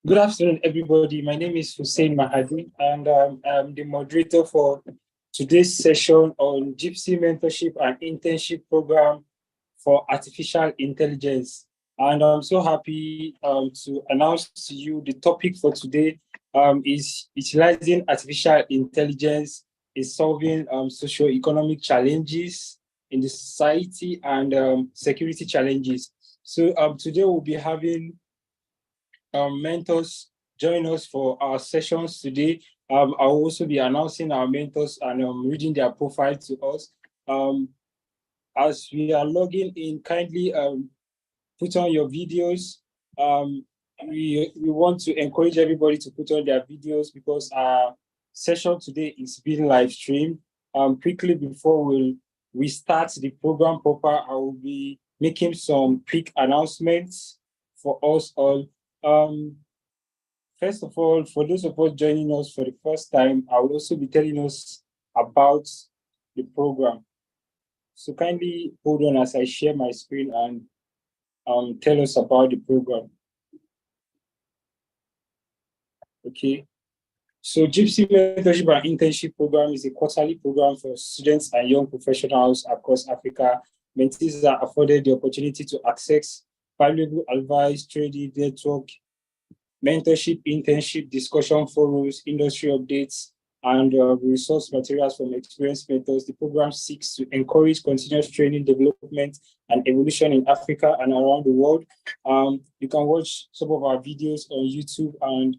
Good afternoon, everybody. My name is Hussein Mahadi, and I'm the moderator for today's session on JIIPCC Mentorship and Internship Program for Artificial Intelligence. And I'm so happy to announce to you the topic for today is utilizing artificial intelligence in solving socio-economic challenges in the society and security challenges. So today we'll be having mentors join us for our sessions today. I'll also be announcing our mentors and reading their profile to us. As we are logging in, kindly put on your videos. We want to encourage everybody to put on their videos because our session today is being live streamed. Quickly before we start the program proper, I will be making some quick announcements for us all. First of all, for those of us joining us for the first time, I will also be telling us about the program. So kindly hold on as I share my screen and tell us about the program. Okay. So JIIPCC Mentorship and Internship Program is a quarterly program for students and young professionals across Africa. Mentees are afforded the opportunity to access valuable advice, training, network, mentorship, internship, discussion forums, industry updates, and resource materials from experienced mentors. The program seeks to encourage continuous training, development, and evolution in Africa and around the world. You can watch some of our videos on YouTube and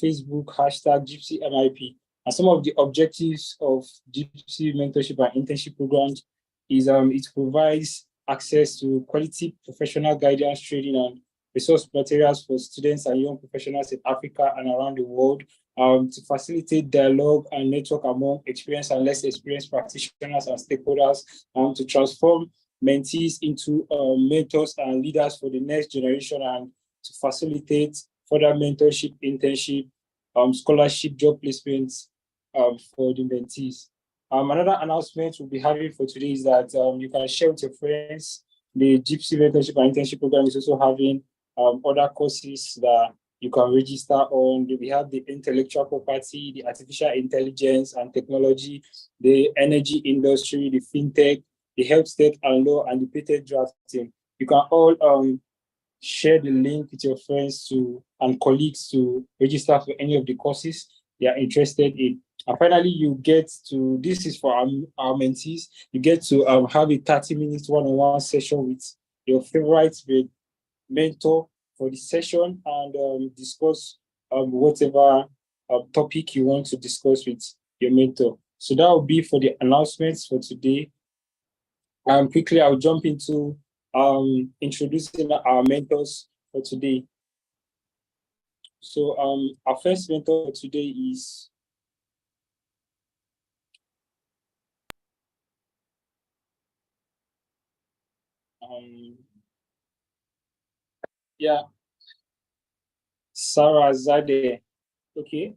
Facebook, hashtag JIIPCC And some of the objectives of JIIPCC mentorship and internship programs is it provides access to quality professional guidance, training, and resource materials for students and young professionals in Africa and around the world, to facilitate dialogue and network among experienced and less experienced practitioners and stakeholders, to transform mentees into mentors and leaders for the next generation, and to facilitate further mentorship, internship, scholarship, job placements for the mentees. Another announcement we'll be having for today is that you can share with your friends. The JIIPCC Mentorship and Internship Program is also having other courses that you can register on. We have the intellectual property, the artificial intelligence and technology, the energy industry, the fintech, the health tech and law, and the patent drafting. You can all share the link with your friends and colleagues to register for any of the courses they are interested in. And finally, you get to, this is for our mentees, you get to have a 30-minute one-on-one session with your favorite mentor for the session and discuss whatever topic you want to discuss with your mentor. So that will be for the announcements for today. Quickly, I'll jump into introducing our mentors for today. So our first mentor for today is Sarah Zade. Okay.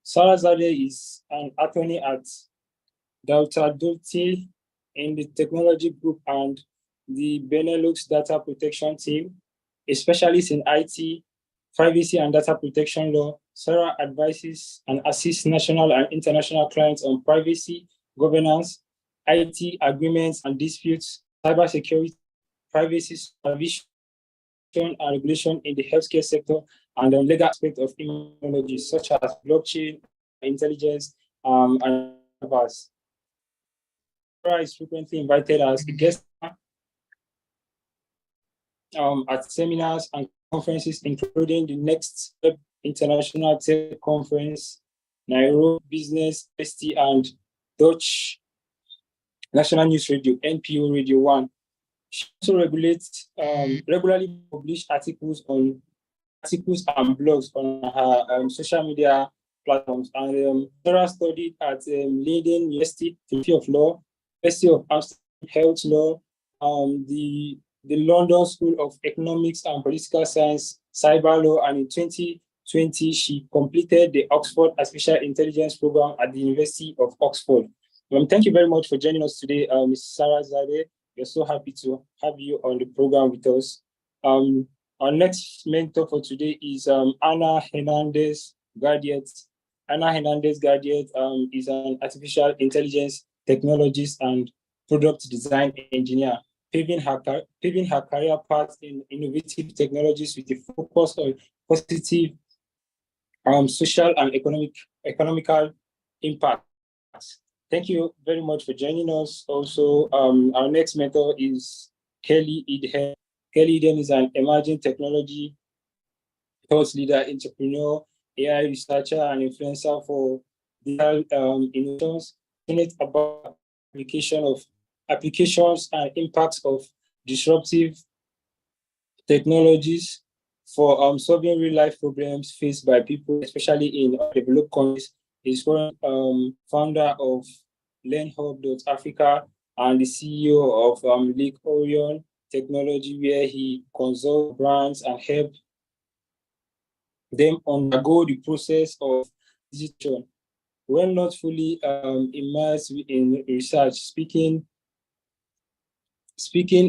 Sarah Zade is an attorney at Delta Dulce in the technology group and the Benelux data protection team, a specialist in IT, privacy and data protection law. Sarah advises and assists national and international clients on privacy, governance, IT agreements and disputes, cybersecurity, privacy supervision and regulation in the healthcare sector, and the legal aspect of immunology, such as blockchain, intelligence, and others. Sarah is frequently invited as a guest at seminars and conferences, including the next International Tech Conference, Nairobi Business ST, and Dutch National News Radio, NPO Radio 1. She also regularly publishes articles and blogs on her social media platforms. And Sarah studied at Leiden University, Faculty of Law, University of Amsterdam Health Law, the London School of Economics and Political Science, Cyber Law, and in 2020, she completed the Oxford Artificial Intelligence Program at the University of Oxford. Thank you very much for joining us today, Ms. Sarah Zade. We're so happy to have you on the program with us. Our next mentor for today is Ana Hernandez Gardiet. Ana Hernandez Gardiet is an artificial intelligence technologist and product design engineer, paving her career path in innovative technologies with a focus on positive social and economical impacts. Thank you very much for joining us. Also, our next mentor is Kelly Idhem. Kelly Idhem is an emerging technology thought leader, entrepreneur, AI researcher, and influencer for digital innovations, passionate about applications and impacts of disruptive technologies for solving real life problems faced by people, especially in developed countries. He's current founder of LearnHub.Africa and the CEO of Lake Orion Technology, where he consults brands and help them undergo the process of decision. When not fully immersed in research, speaking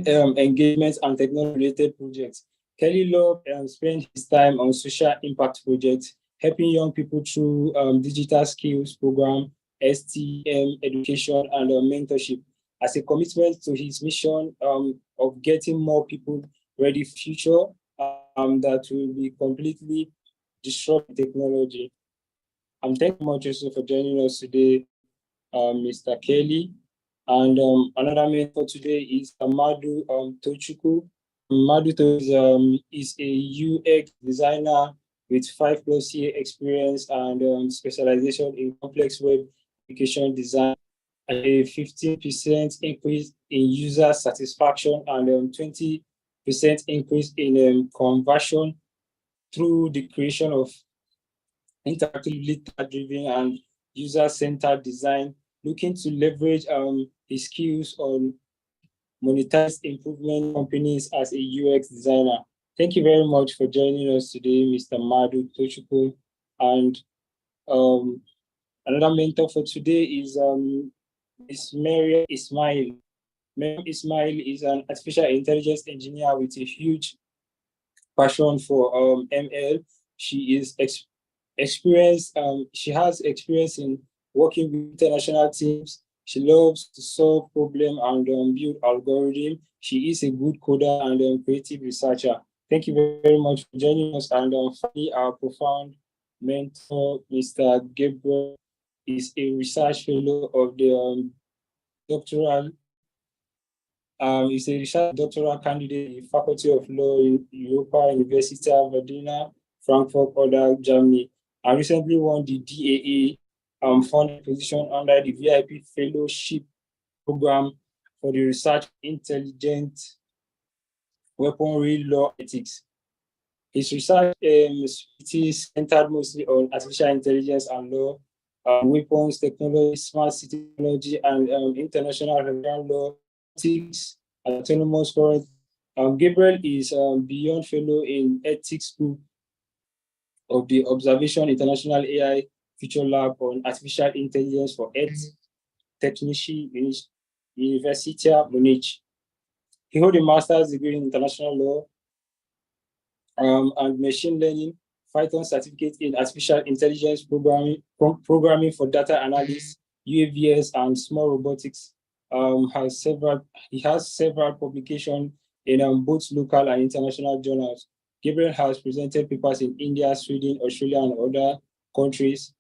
engagements and technology-related projects, Kelly Love spent his time on social impact projects, helping young people through digital skills program, STEM education, and mentorship as a commitment to his mission of getting more people ready for future that will be completely disrupt technology. Thank you much also for joining us today, Mr. Kelly. And another mentor today is Amadu Tochukwu. Amadu is a UX designer with 5+ year experience and specialization in complex web application design, a 15% increase in user satisfaction and 20% increase in conversion through the creation of interactively driven and user-centered design, looking to leverage his skills on monetized improvement companies as a UX designer. Thank you very much for joining us today, Mr. Madu Tochukwu. And another mentor for today is Ms. Maryam Ismail. Maryam Ismail is an artificial intelligence engineer with a huge passion for ML. She is she has experience in working with international teams. She loves to solve problems and build algorithms. She is a good coder and creative researcher. Thank you very much for joining us. And finally, our profound mentor, Mr. Gabriel, is a research fellow of the doctoral. He's a research doctoral candidate in the Faculty of Law in Europa Università Verdina, Frankfurt oder Germany. I recently won the DAA funded position under the VIP Fellowship Program for the Research Intelligent Weaponry Law Ethics. His research is centered mostly on artificial intelligence and law, weapons technology, smart city technology, and international law, ethics, autonomous current. Gabriel is Beyond Fellow in Ethics Group of the Observation International AI Future Lab on Artificial Intelligence for Earth Technische Universität Munich. He holds a master's degree in international law and machine learning, Python certificate in artificial intelligence programming for data analysis, UAVs, and small robotics. He has several publications in both local and international journals. Gabriel has presented papers in India, Sweden, Australia, and other countries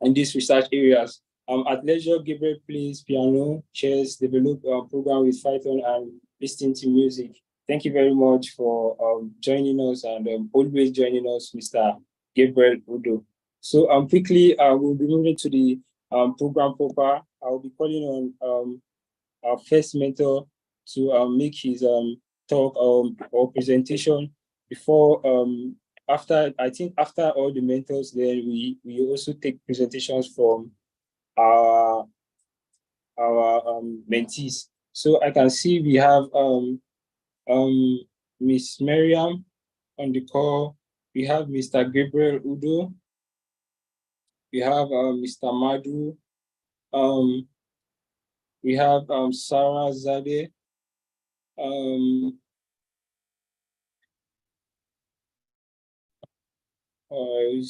in these research areas. At leisure, Gabriel plays piano, chess, develop program with Python, and listen to music. Thank you very much for joining us and always joining us, Mr. Gabriel Udo. So quickly, we'll be moving to the program proper. I'll be calling on our first mentor to make his talk or presentation before after all the mentors, then we also take presentations from our mentees. So I can see we have Miss Miriam on the call. We have Mr. Gabriel Udo. We have Mr. Madu. We have Sarah Zade. Okay.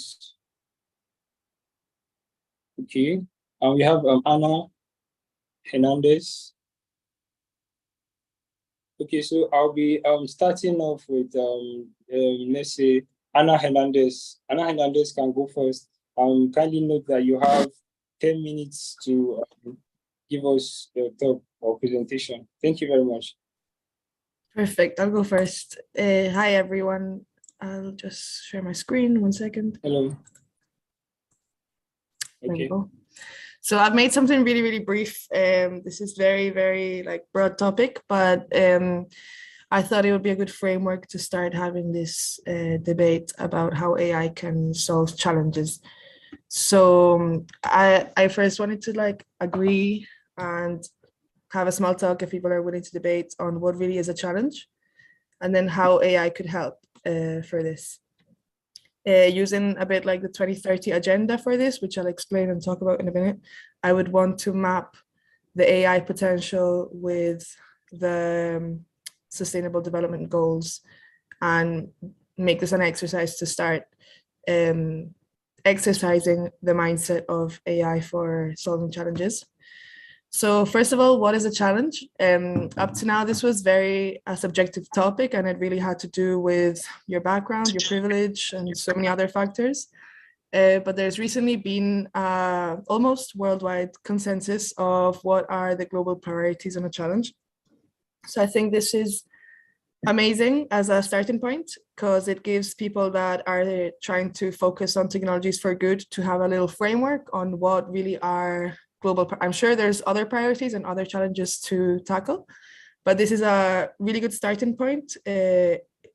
And we have Anna Hernandez. Okay, so I'll be starting off with let's say Anna Hernandez. Anna Hernandez can go first. Kindly note that you have 10 minutes to give us your talk or presentation. Thank you very much. Perfect. I'll go first. Hi, everyone. I'll just share my screen. 1 second. Hello. There we Okay. go. So I've made something really, really brief. This is very, very like broad topic, but I thought it would be a good framework to start having this debate about how AI can solve challenges. So I first wanted to like agree and have a small talk if people are willing to debate on what really is a challenge, and then how AI could help for this. Using a bit like the 2030 agenda for this, which I'll explain and talk about in a minute, I would want to map the AI potential with the Sustainable Development Goals and make this an exercise to start exercising the mindset of AI for solving challenges. So first of all, what is a challenge? Up to now, this was very a subjective topic, and it really had to do with your background, your privilege, and so many other factors. But there's recently been almost worldwide consensus of what are the global priorities on a challenge. So I think this is amazing as a starting point, because it gives people that are trying to focus on technologies for good to have a little framework on what really are global. I'm sure there's other priorities and other challenges to tackle, but this is a really good starting point,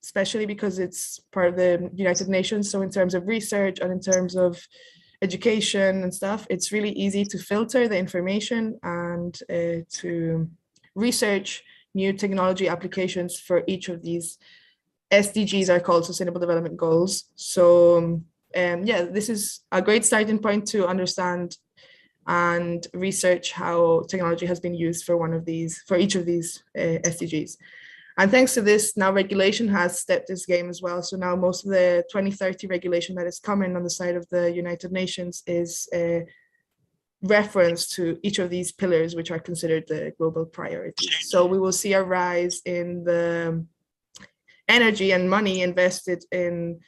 especially because it's part of the United Nations. So in terms of research and in terms of education and stuff, it's really easy to filter the information and to research new technology applications for each of these SDGs are called Sustainable Development Goals. So yeah, this is a great starting point to understand and research how technology has been used for each of these SDGs. And thanks to this, now regulation has stepped this game as well. So now most of the 2030 regulation that is coming on the side of the United Nations is a reference to each of these pillars, which are considered the global priorities. So we will see a rise in the energy and money invested in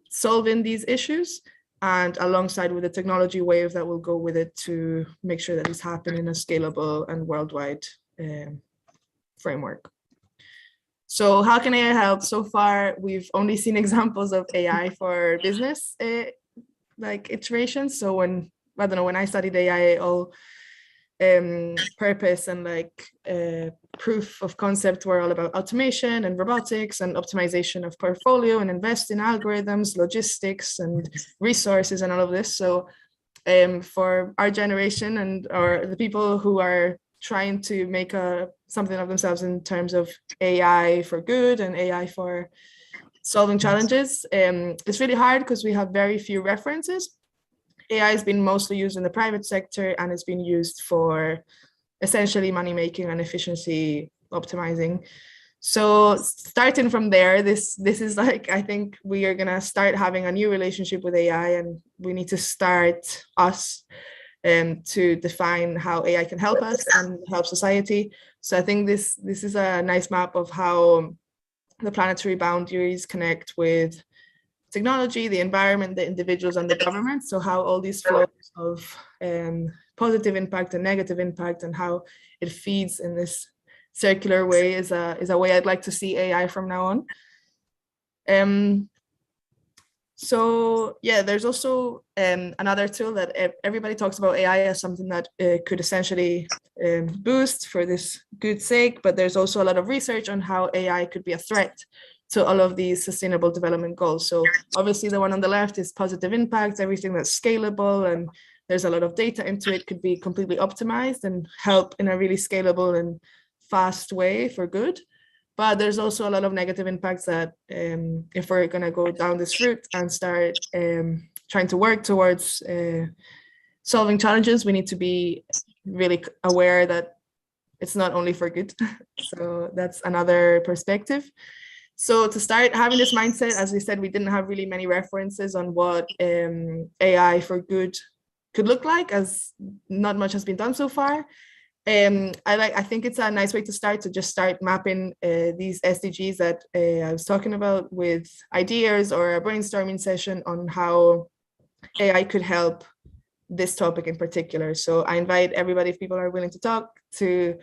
solving these issues, and alongside with the technology wave that will go with it to make sure that this happens in a scalable and worldwide framework. So how can AI help? So far, we've only seen examples of AI for business like iterations. So when I studied AI, all purpose and like proof of concept were all about automation and robotics and optimization of portfolio and invest in algorithms, logistics and resources and all of this. So for our generation or the people who are trying to make something of themselves in terms of AI for good and AI for solving challenges, it's really hard because we have very few references. AI has been mostly used in the private sector and it's been used for essentially money making and efficiency optimizing. So starting from there, this is like, I think we are gonna start having a new relationship with AI, and we need to start us to define how AI can help us and help society. So I think this is a nice map of how the planetary boundaries connect with technology, the environment, the individuals, and the government. So how all these flows of positive impact and negative impact and how it feeds in this circular way is a way I'd like to see AI from now on. So yeah, there's also another tool that everybody talks about AI as something that could essentially boost for this good sake, but there's also a lot of research on how AI could be a threat to all of these sustainable development goals. So obviously the one on the left is positive impact, everything that's scalable and there's a lot of data into it could be completely optimized and help in a really scalable and fast way for good. But there's also a lot of negative impacts that if we're gonna go down this route and start trying to work towards solving challenges, we need to be really aware that it's not only for good. So that's another perspective. So to start having this mindset, as I said, we didn't have really many references on what AI for good could look like, as not much has been done so far. I think it's a nice way to start, to just start mapping these SDGs that I was talking about, with ideas or a brainstorming session on how AI could help this topic in particular. So I invite everybody, if people are willing to talk, to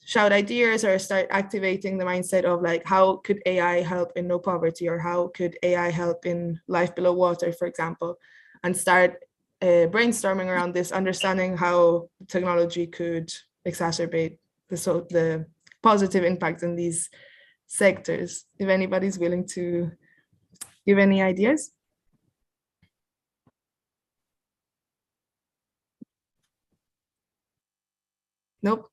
shout ideas or start activating the mindset of like, how could AI help in no poverty, or how could AI help in life below water, for example, and start brainstorming around this, understanding how technology could exacerbate the positive impact in these sectors. If anybody's willing to give any ideas. Nope.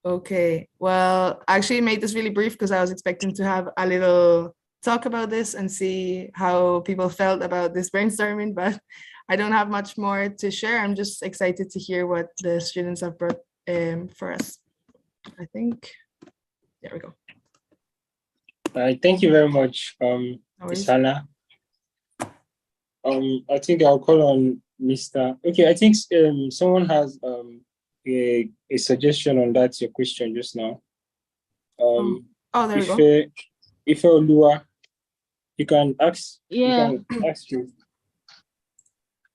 Okay, well, I actually made this really brief because I was expecting to have a little talk about this and see how people felt about this brainstorming, but I don't have much more to share. I'm just excited to hear what the students have brought for us. I think, there we go. Thank you very much, Ms. Hannah. I think I'll call on Mr. Okay, I think someone has a suggestion on that, your question just now. There we go. If Olua, you can ask. Yeah. You can ask you.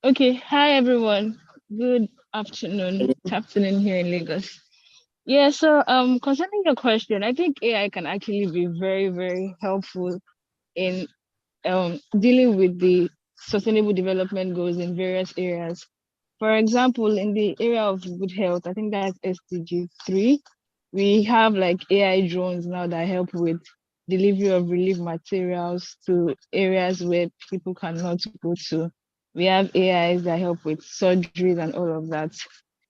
Okay. Hi, everyone. Good afternoon. It's afternoon here in Lagos. Yeah. So, concerning your question, I think AI can actually be very, very helpful in dealing with the sustainable development goals in various areas. For example, in the area of good health, I think that's SDG 3. We have like AI drones now that help with delivery of relief materials to areas where people cannot go to. We have AIs that help with surgeries and all of that.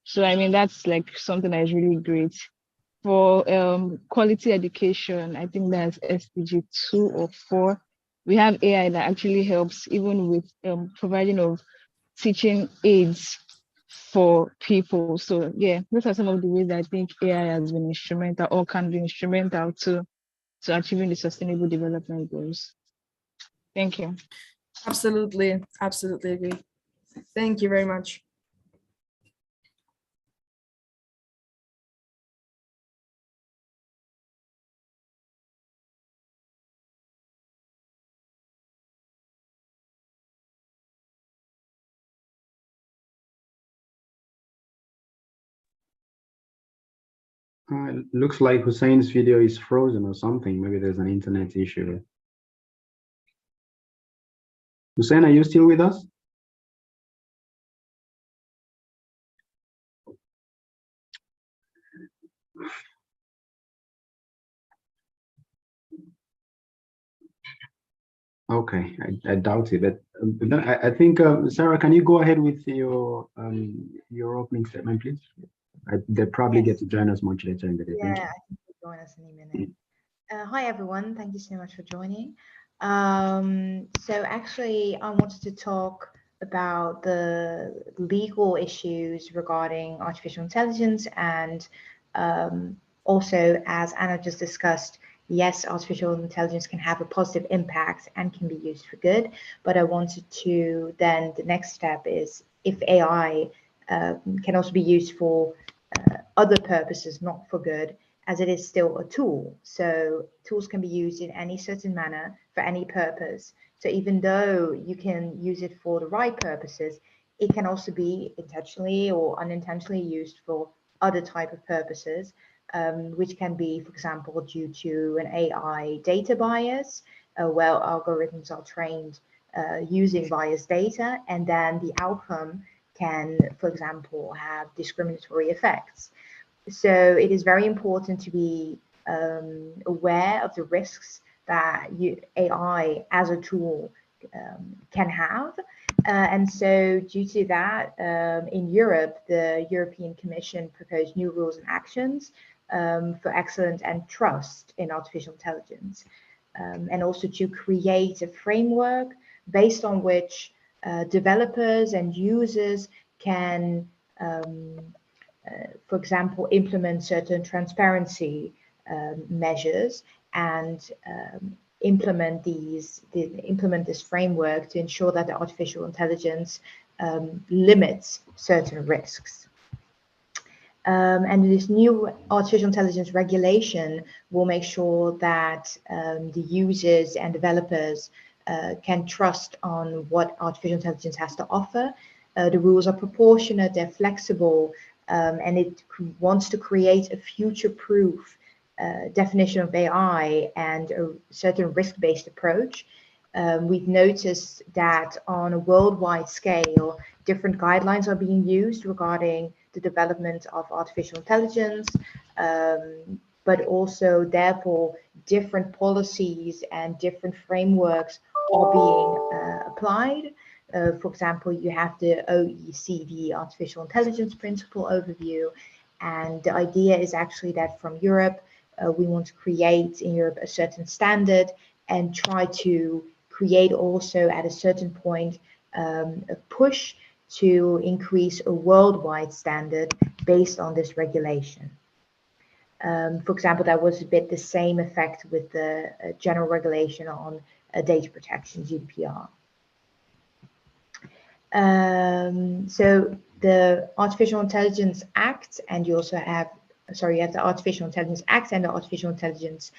So I mean, that's like something that is really great. For quality education, I think that's SDG 2 or 4. We have AI that actually helps even with providing of teaching aids for people. So yeah, those are some of the ways that I think AI has been instrumental, or can be instrumental to achieving the sustainable development goals. Thank you. Absolutely agree. Thank you very much. Looks like Hussein's video is frozen or something. Maybe there's an internet issue. Hussein, are you still with us? Okay, I doubt it, but I think Sarah, can you go ahead with your opening statement, please? They probably get to join us much later in the day. Yeah, I think they'll join us in a minute. Hi everyone, thank you so much for joining. So actually, I wanted to talk about the legal issues regarding artificial intelligence, and also, as Anna just discussed, yes, artificial intelligence can have a positive impact and can be used for good, but I wanted to then, the next step is if AI can also be used for other purposes, not for good, as it is still a tool. So tools can be used in any certain manner for any purpose. So even though you can use it for the right purposes, it can also be intentionally or unintentionally used for other type of purposes, which can be, for example, due to an AI data bias, where algorithms are trained using biased data, and then the outcome can, for example, have discriminatory effects. So it is very important to be aware of the risks that AI as a tool can have. And so due to that, in Europe, the European Commission proposed new rules and actions for excellence and trust in artificial intelligence, and also to create a framework based on which developers and users can for example, implement certain transparency measures and implement this framework to ensure that the artificial intelligence limits certain risks. And this new artificial intelligence regulation will make sure that the users and developers can trust on what artificial intelligence has to offer. The rules are proportionate, they're flexible, and it wants to create a future-proof definition of AI and a certain risk-based approach. We've noticed that on a worldwide scale, different guidelines are being used regarding the development of artificial intelligence, but also therefore different policies and different frameworks are being applied. For example, you have the OECD Artificial Intelligence Principle Overview, and the idea is actually that from Europe, we want to create in Europe a certain standard and try to create also at a certain point a push to increase a worldwide standard based on this regulation. For example, that was a bit the same effect with the general regulation on data protection, GDPR. So the Artificial Intelligence Act, and you also have, sorry, you have the Artificial Intelligence Act and the Artificial Intelligence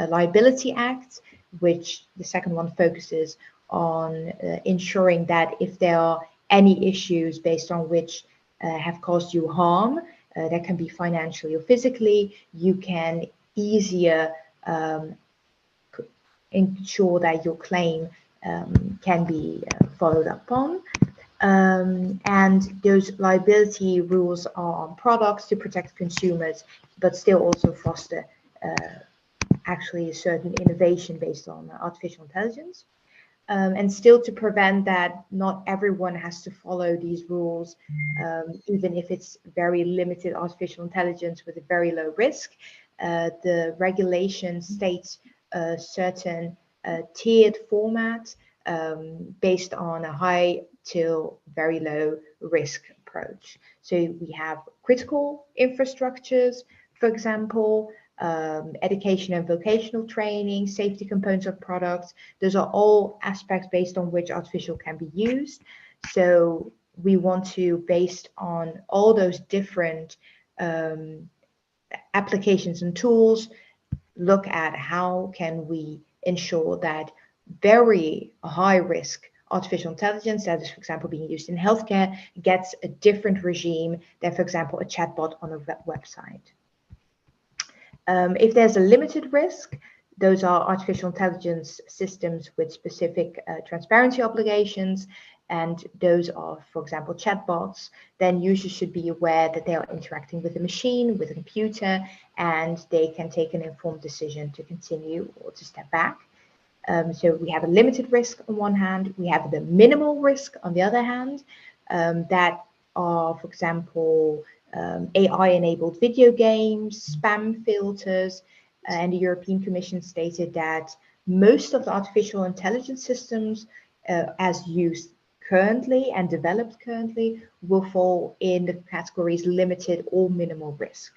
Liability Act, which the second one focuses on ensuring that if there are any issues based on which have caused you harm, that can be financially or physically, you can easier ensure that your claim can be followed up on. And those liability rules are on products to protect consumers, but still also foster actually a certain innovation based on artificial intelligence. And still to prevent that not everyone has to follow these rules, even if it's very limited artificial intelligence with a very low risk. The regulation states a certain tiered format based on a high till very low risk approach. So we have critical infrastructures, for example, education and vocational training, safety components of products. Those are all aspects based on which artificial can be used. So we want to, based on all those different applications and tools, look at how can we ensure that very high risk artificial intelligence that is, for example, being used in healthcare gets a different regime than, for example, a chatbot on a website. If there's a limited risk, those are artificial intelligence systems with specific transparency obligations, and those are, for example, chatbots. Then users should be aware that they are interacting with a machine, with a computer, and they can take an informed decision to continue or to step back. So we have a limited risk on one hand, we have the minimal risk on the other hand, that are, for example, AI-enabled video games, spam filters, and the European Commission stated that most of the artificial intelligence systems as used currently and developed currently will fall in the categories limited or minimal risk.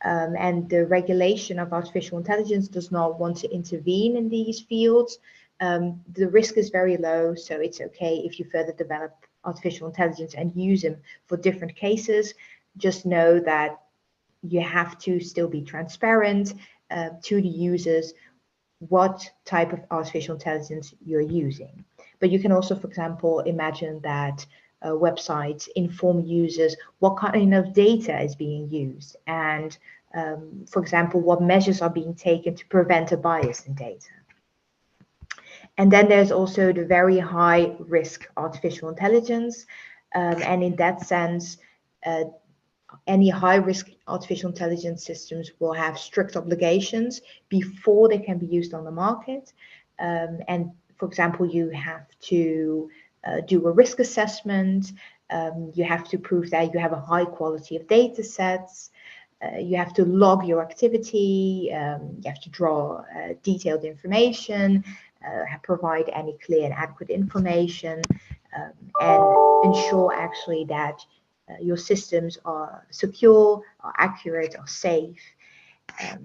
And the regulation of artificial intelligence does not want to intervene in these fields. The risk is very low, so it's okay if you further develop artificial intelligence and use them for different cases. Just know that you have to still be transparent to the users what type of artificial intelligence you're using. But you can also, for example, imagine that websites inform users what kind of data is being used and, for example, what measures are being taken to prevent a bias in data. And then there's also the very high risk artificial intelligence. And in that sense, any high-risk artificial intelligence systems will have strict obligations before they can be used on the market. And for example, you have to do a risk assessment. You have to prove that you have a high quality of data sets. You have to log your activity. You have to draw detailed information, provide any clear and adequate information, and ensure actually that your systems are secure, are accurate, are safe.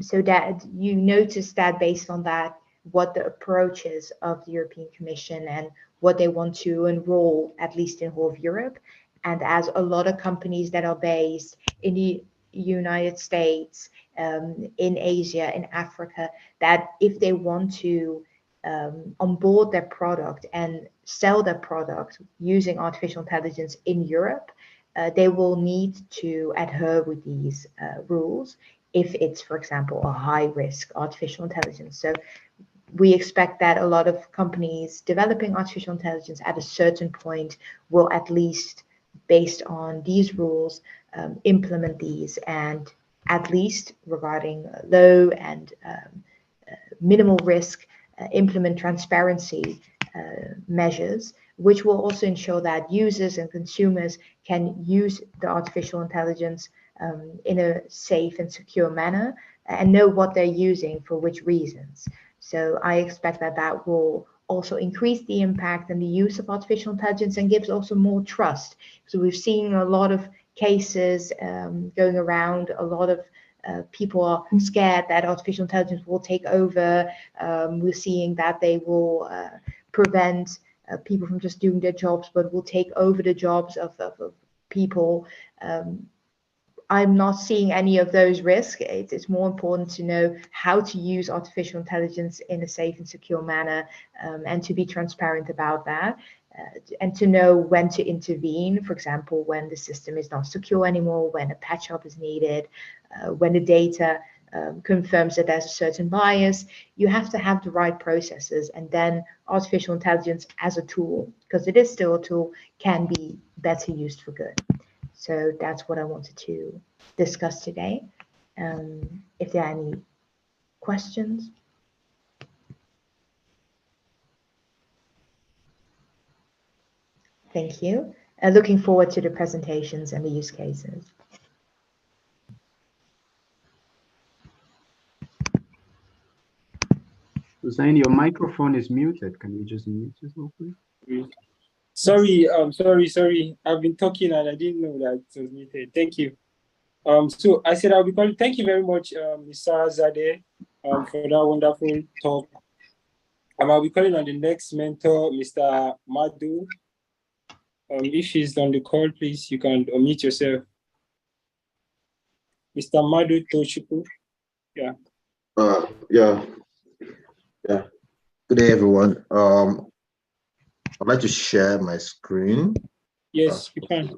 So that you notice that based on that, what the approach is of the European Commission and what they want to enroll, at least in whole of Europe. And as a lot of companies that are based in the United States, in Asia, in Africa, that if they want to onboard their product and sell their product using artificial intelligence in Europe, they will need to adhere with these rules if it's, for example, a high risk artificial intelligence. So we expect that a lot of companies developing artificial intelligence at a certain point will, at least based on these rules, implement these, and at least regarding low and minimal risk, implement transparency measures, which will also ensure that users and consumers can use the artificial intelligence in a safe and secure manner and know what they're using for which reasons. So I expect that that will also increase the impact and the use of artificial intelligence and gives also more trust. So we've seen a lot of cases going around, a lot of people are scared that artificial intelligence will take over. We're seeing that they will prevent people from just doing their jobs, but will take over the jobs of people. I'm not seeing any of those risks. It's more important to know how to use artificial intelligence in a safe and secure manner, and to be transparent about that, and to know when to intervene. For example, when the system is not secure anymore, when a patch up is needed, when the data confirms that there's a certain bias. You have to have the right processes, and then artificial intelligence as a tool, because it is still a tool, can be better used for good. So that's what I wanted to discuss today. If there are any questions. Thank you. Looking forward to the presentations and the use cases. Hussein, your microphone is muted. Can you just mute yourself, please? Sorry, sorry. I've been talking and I didn't know that it was muted. Thank you. So I said I'll be calling. Thank you very much, Ms. Sarah Zadeh, for that wonderful talk. I'll be calling on the next mentor, Mr. Madhu. If he's on the call, please, you can unmute yourself. Mr. Madhu Toshipu. Yeah. Yeah. Good day, everyone. I'd like to share my screen. Yes, you can.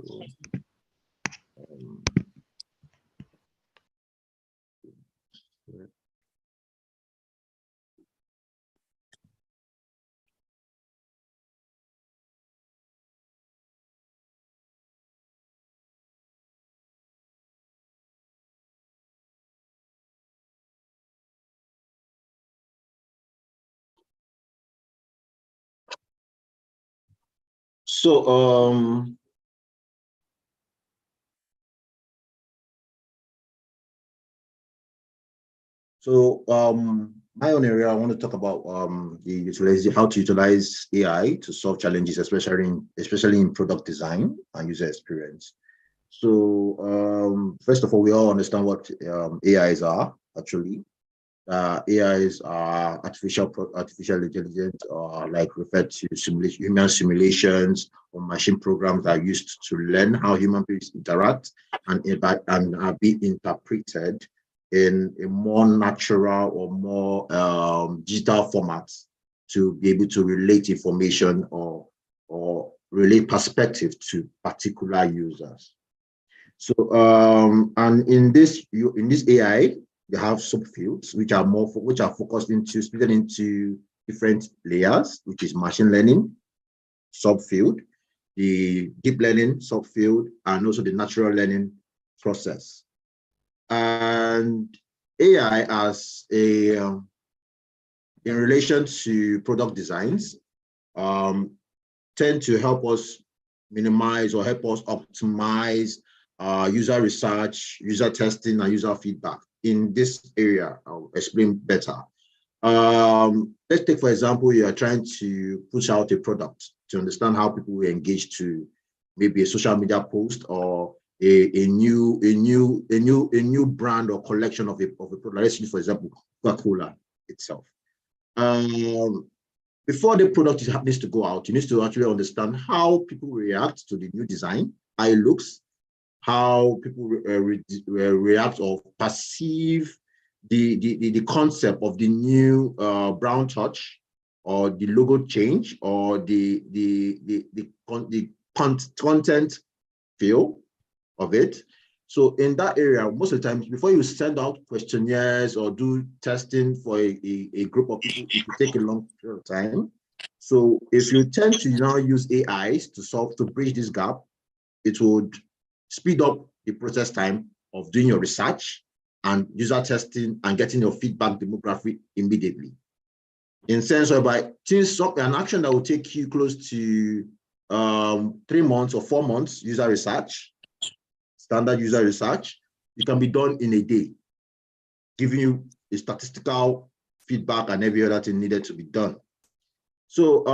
My own area, I want to talk about how to utilize AI to solve challenges, especially in product design and user experience. So first of all, we all understand what AIs are actually. AIs are artificial intelligence, or like referred to human simulations or machine programs that are used to learn how human beings interact and be interpreted in a more natural or more digital formats to be able to relate information or relate perspective to particular users. So and in this AI, you have subfields which are focused into split into different layers, which is machine learning subfield, the deep learning subfield, and also the natural learning process. And AI as in relation to product designs, tend to help us minimize or help us optimize user research, user testing, and user feedback. In this area, I'll explain better. Let's take, for example, you are trying to push out a product to understand how people will engage to maybe a social media post or a new brand or collection of a product. Let's use, for example, Coca-Cola itself. Before the product needs to go out, you need to actually understand how people react to the new design, how it looks, how people react or perceive the concept of the new brown touch, or the logo change, or the content feel of it. So in that area, most of the time, before you send out questionnaires or do testing for a group of people, it will take a long period of time. So if you tend to now use AIs to bridge this gap, it would speed up the process time of doing your research and user testing and getting your feedback demographic immediately. In sense whereby an action that will take you close to 3 months or 4 months user research, standard user research, it can be done in a day, giving you a statistical feedback and every other thing needed to be done. So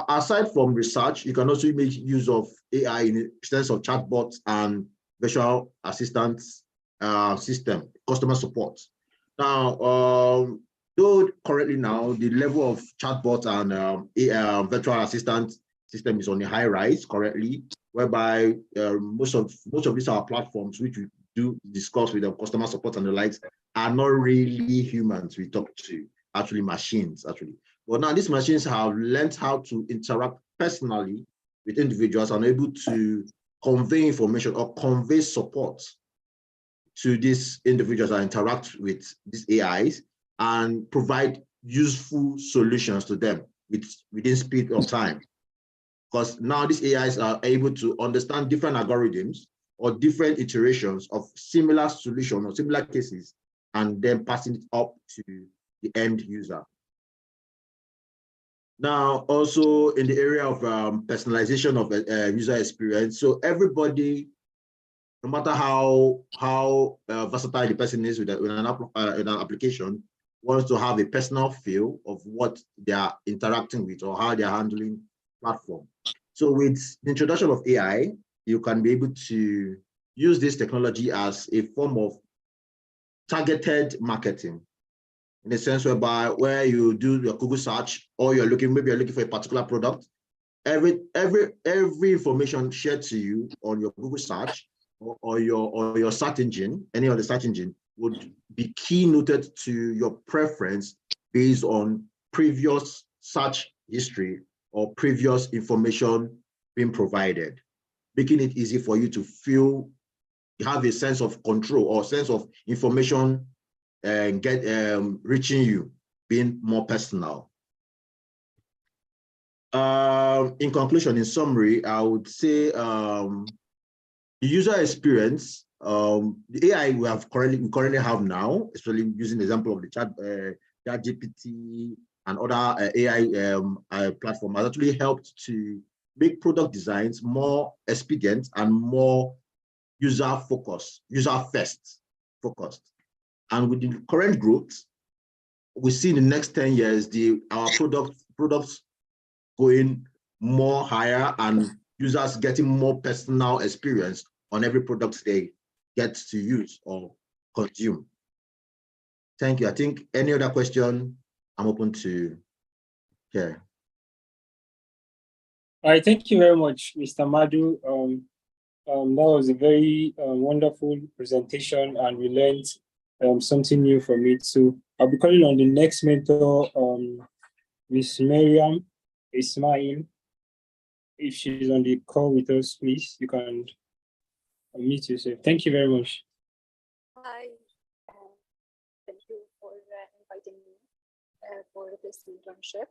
aside from research, you can also make use of AI in the sense of chatbots and virtual assistance system, customer support. Now, though currently now the level of chatbot and virtual assistant system is on a high rise currently, whereby most of these are platforms which we do discuss with the customer support and the likes are not really humans we talk to, actually machines actually. But now these machines have learned how to interact personally with individuals and are able to convey information or convey support to these individuals that interact with these AIs and provide useful solutions to them within speed of time. Because now these AIs are able to understand different algorithms or different iterations of similar solutions or similar cases, and then passing it up to the end user. Now, also in the area of personalization of user experience, so everybody, no matter how versatile the person is with an application, wants to have a personal feel of what they are interacting with or how they are handling platform. So with the introduction of AI, you can be able to use this technology as a form of targeted marketing, in a sense whereby where you do your Google search, or maybe you're looking for a particular product, every information shared to you on your Google search or your search engine, any other search engine, would be keynoted to your preference based on previous search history or previous information being provided, making it easy for you to feel, have a sense of control or sense of information and reaching you, being more personal. In conclusion, in summary, I would say the user experience, the AI we currently have now, especially using the example of the JIIPCC and other AI platform, has actually helped to make product designs more expedient and more user-focused, user-first focused. And with the current growth, we see in the next 10 years, our products going more higher and users getting more personal experience on every product they get to use or consume. Thank you. I think any other question, I'm open to hear. All right, thank you very much, Mr. Madu. That was a very wonderful presentation, and we learned something new from it. So I'll be calling on the next mentor, Miss Miriam Ismail. If she's on the call with us, please, you can unmute yourself. Thank you very much. Hi, thank you for inviting me for this internship.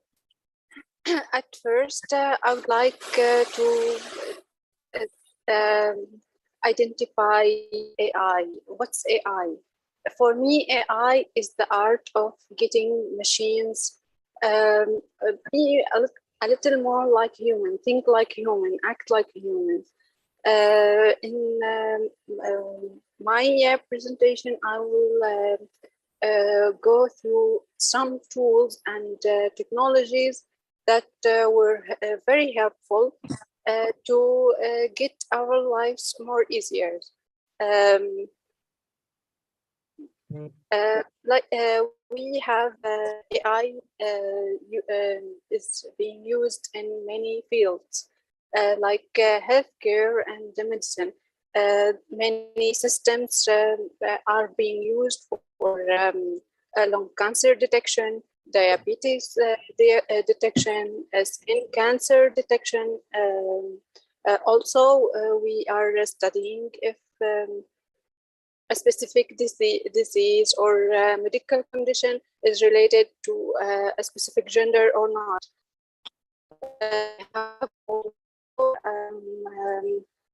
At first, I would like to identify AI. What's AI? For me, AI is the art of getting machines be a little more like human, think like human, act like humans. In my presentation, I will go through some tools and technologies that were very helpful to get our lives more easier. We have AI is being used in many fields, like healthcare and medicine. Many systems are being used for lung cancer detection, diabetes detection, skin cancer detection. Also, we are studying if a specific disease or medical condition is related to a specific gender or not. Have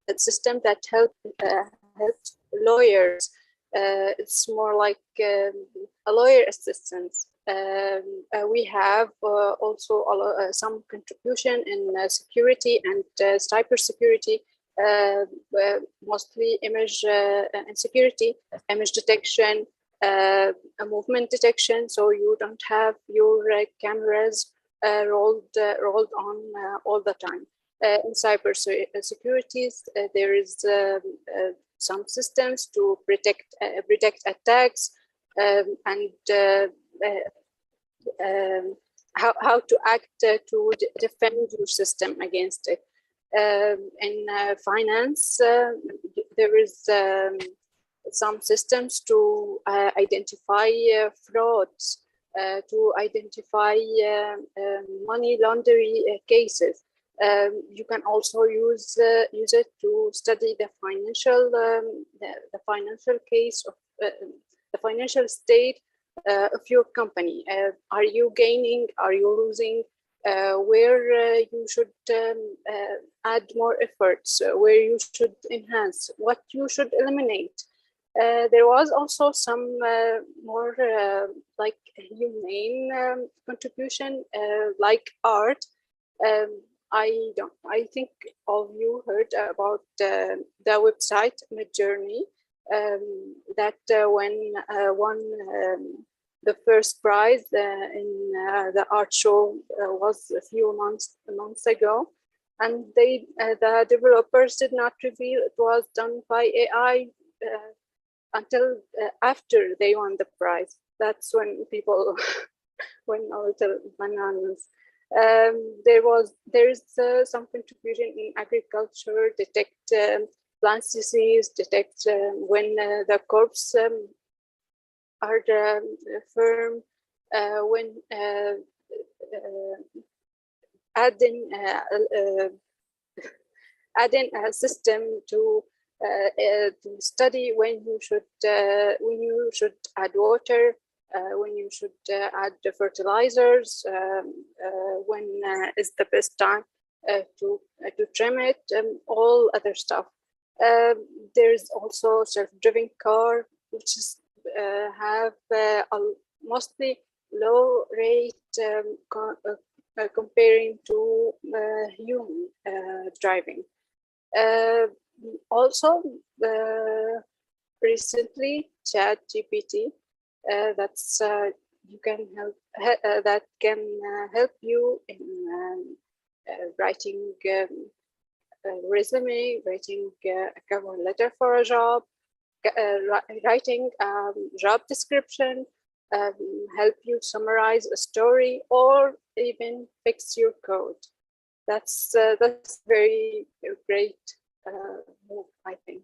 a system that helps lawyers. It's more like a lawyer assistance. We have also some contribution in security and cybersecurity. Mostly image and security, image detection, movement detection, so you don't have your cameras rolled on all the time. In cyber securities, there is some systems to protect attacks and how to act to defend your system against it. In finance, there is some systems to identify frauds, to identify money laundering cases. You can also use it to study the financial case of the financial state of your company. Are you gaining? Are you losing? Where you should add more efforts, where you should enhance, what you should eliminate. There was also some more like humane contribution, like art. I think all of you heard about the website Midjourney that when won the first prize in the art show was a few months ago, and the developers did not reveal it was done by AI until after they won the prize. That's when people went a little bananas. There is some contribution in agriculture, detect plant disease, detect when the crops are firm, when adding a system to study when you should add water, when you should add the fertilizers, when is the best time to trim it, all other stuff. There's also self-driving car, which is have a mostly low rate comparing to human driving. Also, recently, JIIPCC that's you can help that can help you in writing a resume, writing a cover letter for a job, writing job description, help you summarize a story, or even fix your code. That's very great move, I think.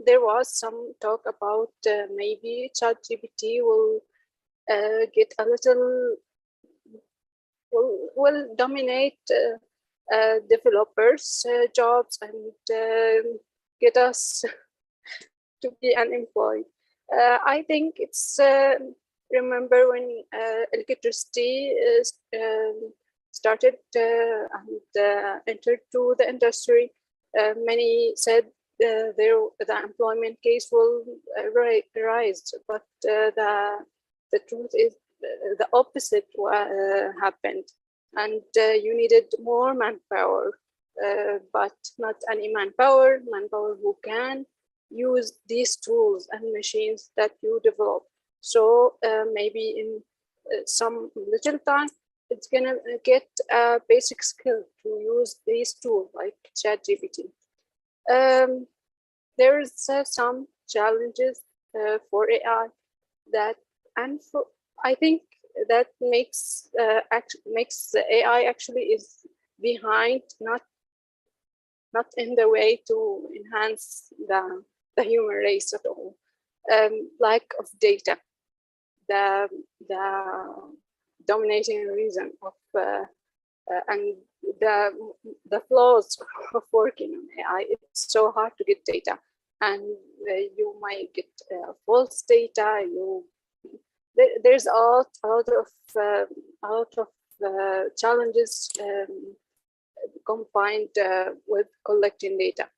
There was some talk about maybe ChatGPT will get a little will dominate developers' jobs and get us to be unemployed. I think it's remember when electricity started and entered to the industry. Many said the employment case will rise, but the truth is the opposite happened, and you needed more manpower, but not any manpower who can use these tools and machines that you develop. So maybe in some little time, it's gonna get a basic skill to use these tools like ChatGPT. There is some challenges for AI that, and for, I think that makes the AI actually is behind, not in the way to enhance the human race at all. Lack of data, the dominating reason of and the flaws of working on AI. It's so hard to get data, and you might get false data. There's a lot of challenges combined with collecting data.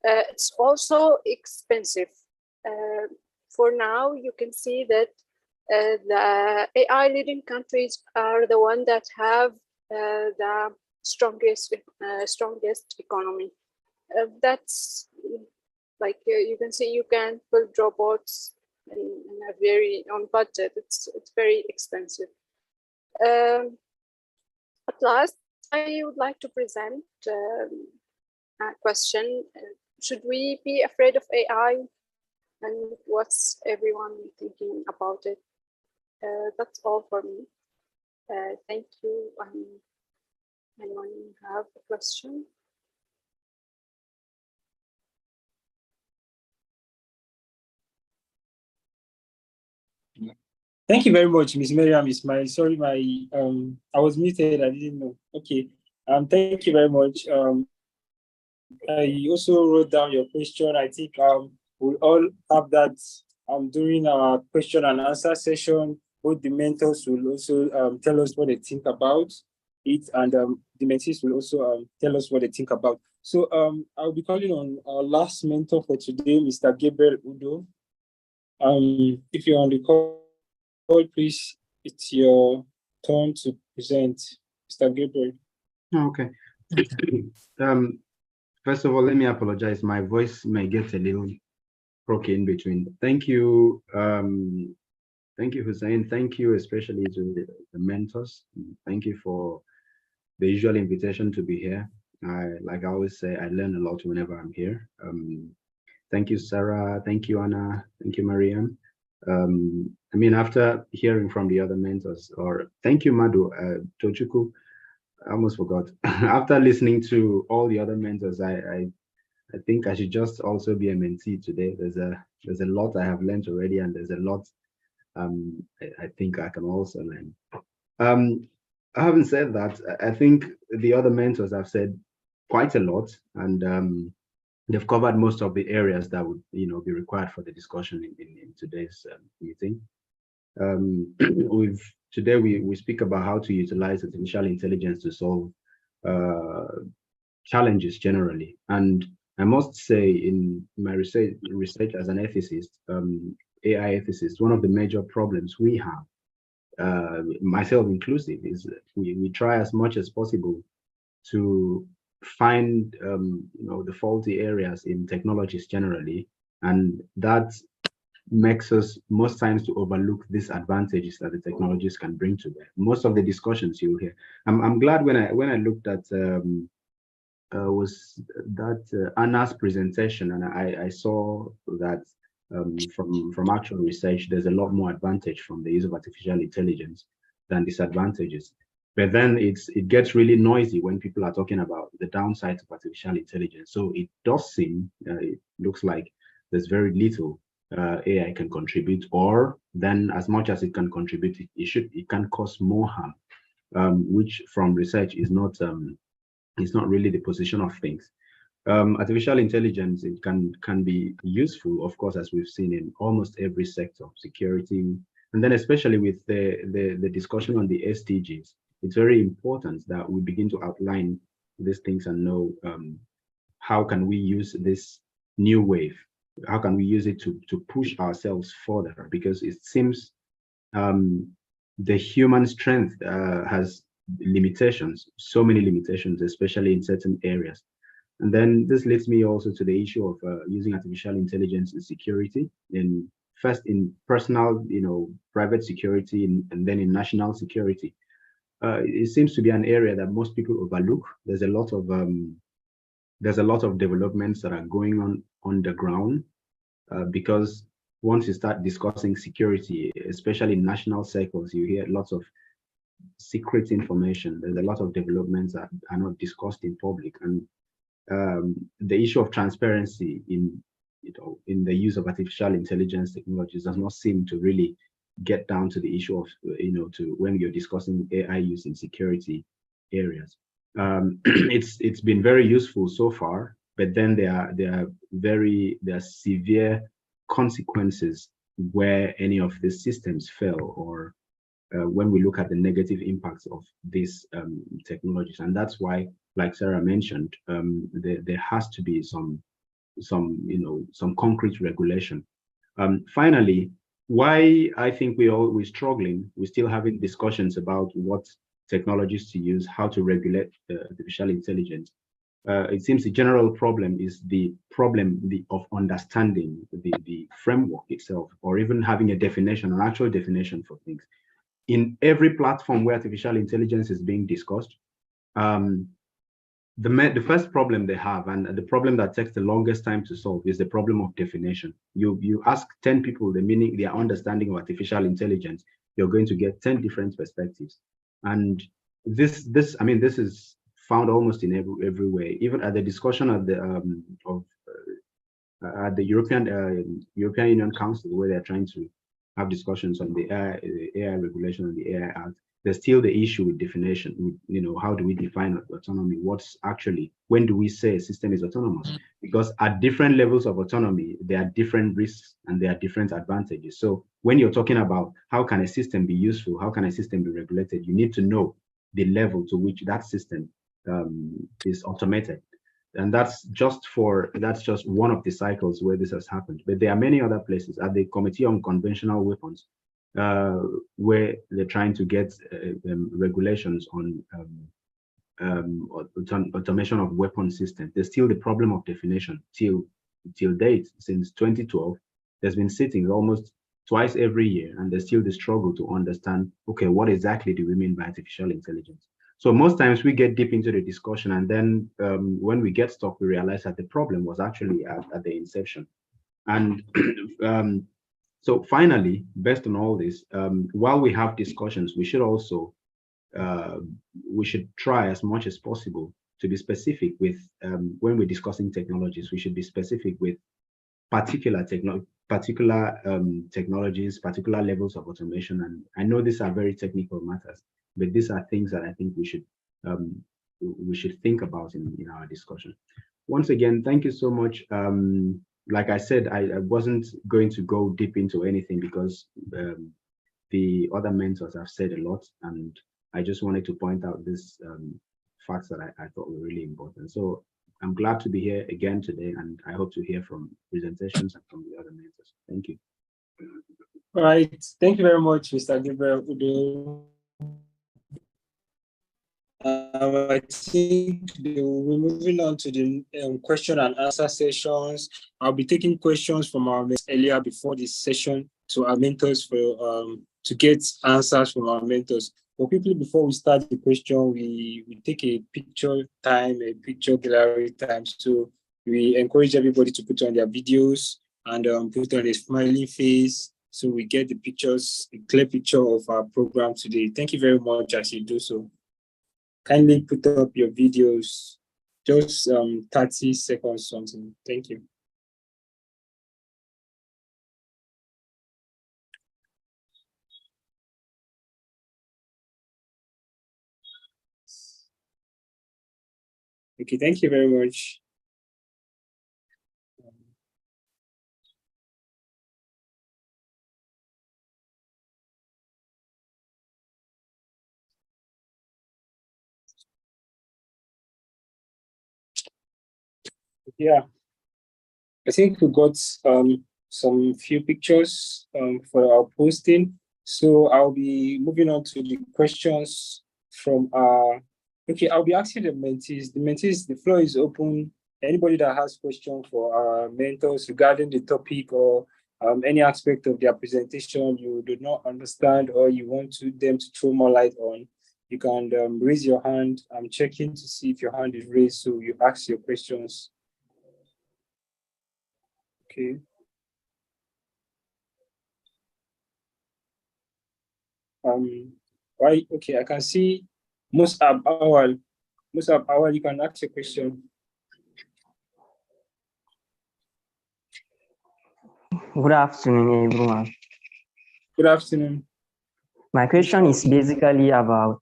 It's also expensive. For now, you can see that the AI leading countries are the ones that have the strongest economy. That's like you can see, you can build robots in a very on budget. It's very expensive. At last, I would like to present a question: should we be afraid of AI? And what's everyone thinking about it? That's all for me. Thank you. Anyone have a question? Thank you very much, Ms. Miriam Ismail. Sorry, I was muted. I didn't know. Okay. Thank you very much. I also wrote down your question. I think we'll all have that during our question and answer session. Both the mentors will also tell us what they think about it, and the mentees will also tell us what they think about. So I'll be calling on our last mentor for today, Mr. Gabriel Udo. If you're on the call, please, it's your turn to present, Mr. Gabriel. Okay. First of all, let me apologize. My voice may get a little croaky in between. Thank you. Thank you, Hussein. Thank you, especially to the mentors. Thank you for the usual invitation to be here. Like I always say, I learn a lot whenever I'm here. Thank you, Sarah. Thank you, Anna. Thank you, Mariam. I mean, after hearing from the other mentors, or thank you, Madu, Tochuku, I almost forgot. After listening to all the other mentors, I think I should just also be a mentee today. There's a lot I have learned already, and there's a lot I think I can also learn. Having said that, I think the other mentors have said quite a lot, and they've covered most of the areas that would, be required for the discussion in today's meeting. Today we speak about how to utilize artificial intelligence to solve challenges generally. And I must say, in my research as an ethicist, AI ethicist, one of the major problems we have, myself inclusive, is we try as much as possible to find the faulty areas in technologies generally, and that makes us most times to overlook these advantages that the technologies can bring to bear. Most of the discussions you'll hear. I'm glad when I looked at was that Anna's presentation, and I saw that from actual research, there's a lot more advantage from the use of artificial intelligence than disadvantages. But then it gets really noisy when people are talking about the downsides of artificial intelligence. So it does seem, it looks like there's very little AI can contribute, or then as much as it can contribute, it can cause more harm, which from research is not really the position of things. Artificial intelligence, it can be useful, of course, as we've seen in almost every sector, security, and then especially with the discussion on the SDGs. It's very important that we begin to outline these things and know how can we use this new wave, how can we use it to push ourselves further, because it seems the human strength has limitations, so many limitations, especially in certain areas. And then this leads me also to the issue of using artificial intelligence in security, first in personal, private security, and then in national security. it seems to be an area that most people overlook. There's a lot of developments that are going on the ground, because once you start discussing security, especially in national circles, you hear lots of secret information. There's a lot of developments that are not discussed in public, and the issue of transparency in the use of artificial intelligence technologies does not seem to really get down to the issue of to when you're discussing AI use in security areas. It's been very useful so far, but then there are severe consequences where any of these systems fail, or when we look at the negative impacts of these technologies. And that's why, like Sarah mentioned, there has to be some concrete regulation. Finally, why I think we're struggling, we're still having discussions about what technologies to use, how to regulate artificial intelligence. It seems the general problem is the problem of understanding the framework itself, or even having a definition, an actual definition for things. In every platform where artificial intelligence is being discussed, the first problem they have, and the problem that takes the longest time to solve, is the problem of definition. You ask 10 people their understanding of artificial intelligence, you're going to get 10 different perspectives. And this is found almost in every way. Even at the discussion at the European Union Council, where they're trying to have discussions on the AI regulation and the AI Act, there's still the issue with definition. How do we define autonomy? When do we say a system is autonomous? Because at different levels of autonomy, there are different risks and there are different advantages. So when you're talking about how can a system be useful, how can a system be regulated, you need to know the level to which that system is automated. And that's just one of the cycles where this has happened. But there are many other places. At the Committee on Conventional Weapons, where they're trying to get regulations on automation of weapon systems, there's still the problem of definition. Till date, since 2012, there's been sittings almost twice every year, and there's still the struggle to understand, okay, what exactly do we mean by artificial intelligence? So most times we get deep into the discussion, and then when we get stuck, we realize that the problem was actually at the inception. And so finally, based on all this, while we have discussions, we should also try as much as possible to be specific with, when we're discussing technologies, we should be specific with particular technologies, particular levels of automation. And I know these are very technical matters, but these are things that I think we should think about in our discussion. Once again, thank you so much. Like I said, I wasn't going to go deep into anything because the other mentors have said a lot, and I just wanted to point out these facts that I thought were really important. So I'm glad to be here again today, and I hope to hear from presentations and from the other mentors. Thank you. All right. Thank you very much, Mr. Gabriel Udo. I think we're moving on to the question and answer sessions. I'll be taking questions from our mentors earlier before this session to our mentors to get answers from our mentors. But quickly, before we start the question, we take a picture gallery time. So we encourage everybody to put on their videos and put on a smiling face, so we get a clear picture of our program today. Thank you very much as you do so. Kindly put up your videos, just 30 seconds something. Thank you. Okay, thank you very much. Yeah, I think we got some few pictures for our posting. So I'll be moving on to the questions from okay, I'll be asking the mentees. The floor is open. Anybody that has questions for our mentors regarding the topic or any aspect of their presentation you do not understand or you want them to throw more light on, You can raise your hand. I'm checking to see if your hand is raised, so you ask your questions. Okay. Right. Okay, I can see Musab Awal. Musab Awal, you can ask your question. Good afternoon, everyone. Good afternoon. My question is basically about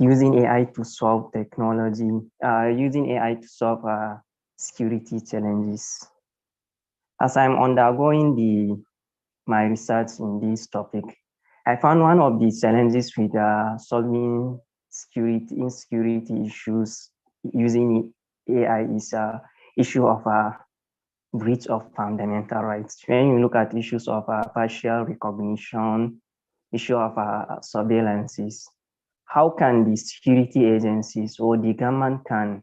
using AI to solve using AI to solve security challenges. As I'm undergoing my research in this topic, I found one of the challenges with solving insecurity issues using AI is issue of breach of fundamental rights. When you look at issues of facial recognition, issue of surveillances, how can the security agencies or the government can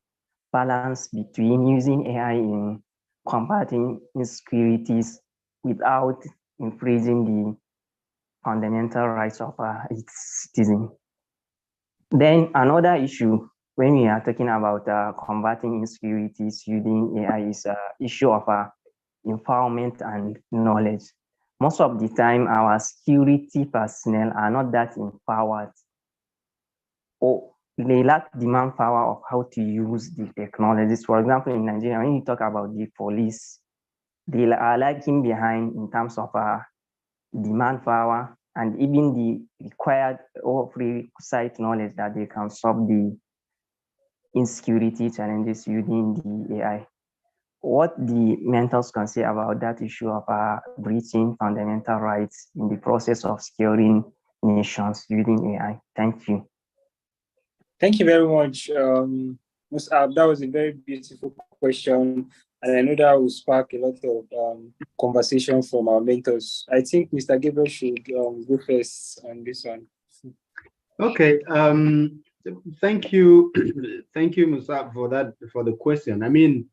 balance between using AI in combating insecurities without infringing the fundamental rights of its citizens? Then another issue when we are talking about combating insecurities using AI is issue of empowerment and knowledge. Most of the time, our security personnel are not that empowered, or they lack the manpower of how to use the technologies. For example, in Nigeria, when you talk about the police, they are lagging behind in terms of the manpower and even the required or prerequisite knowledge that they can solve the insecurity challenges using the AI. What the mentors can say about that issue of breaching fundamental rights in the process of securing nations using AI? Thank you. Thank you very much, Musab. That was a very beautiful question, and I know that will spark a lot of conversation from our mentors. I think Mr. Gabriel should go first on this one. Okay. Thank you, Musab, for the question. I mean,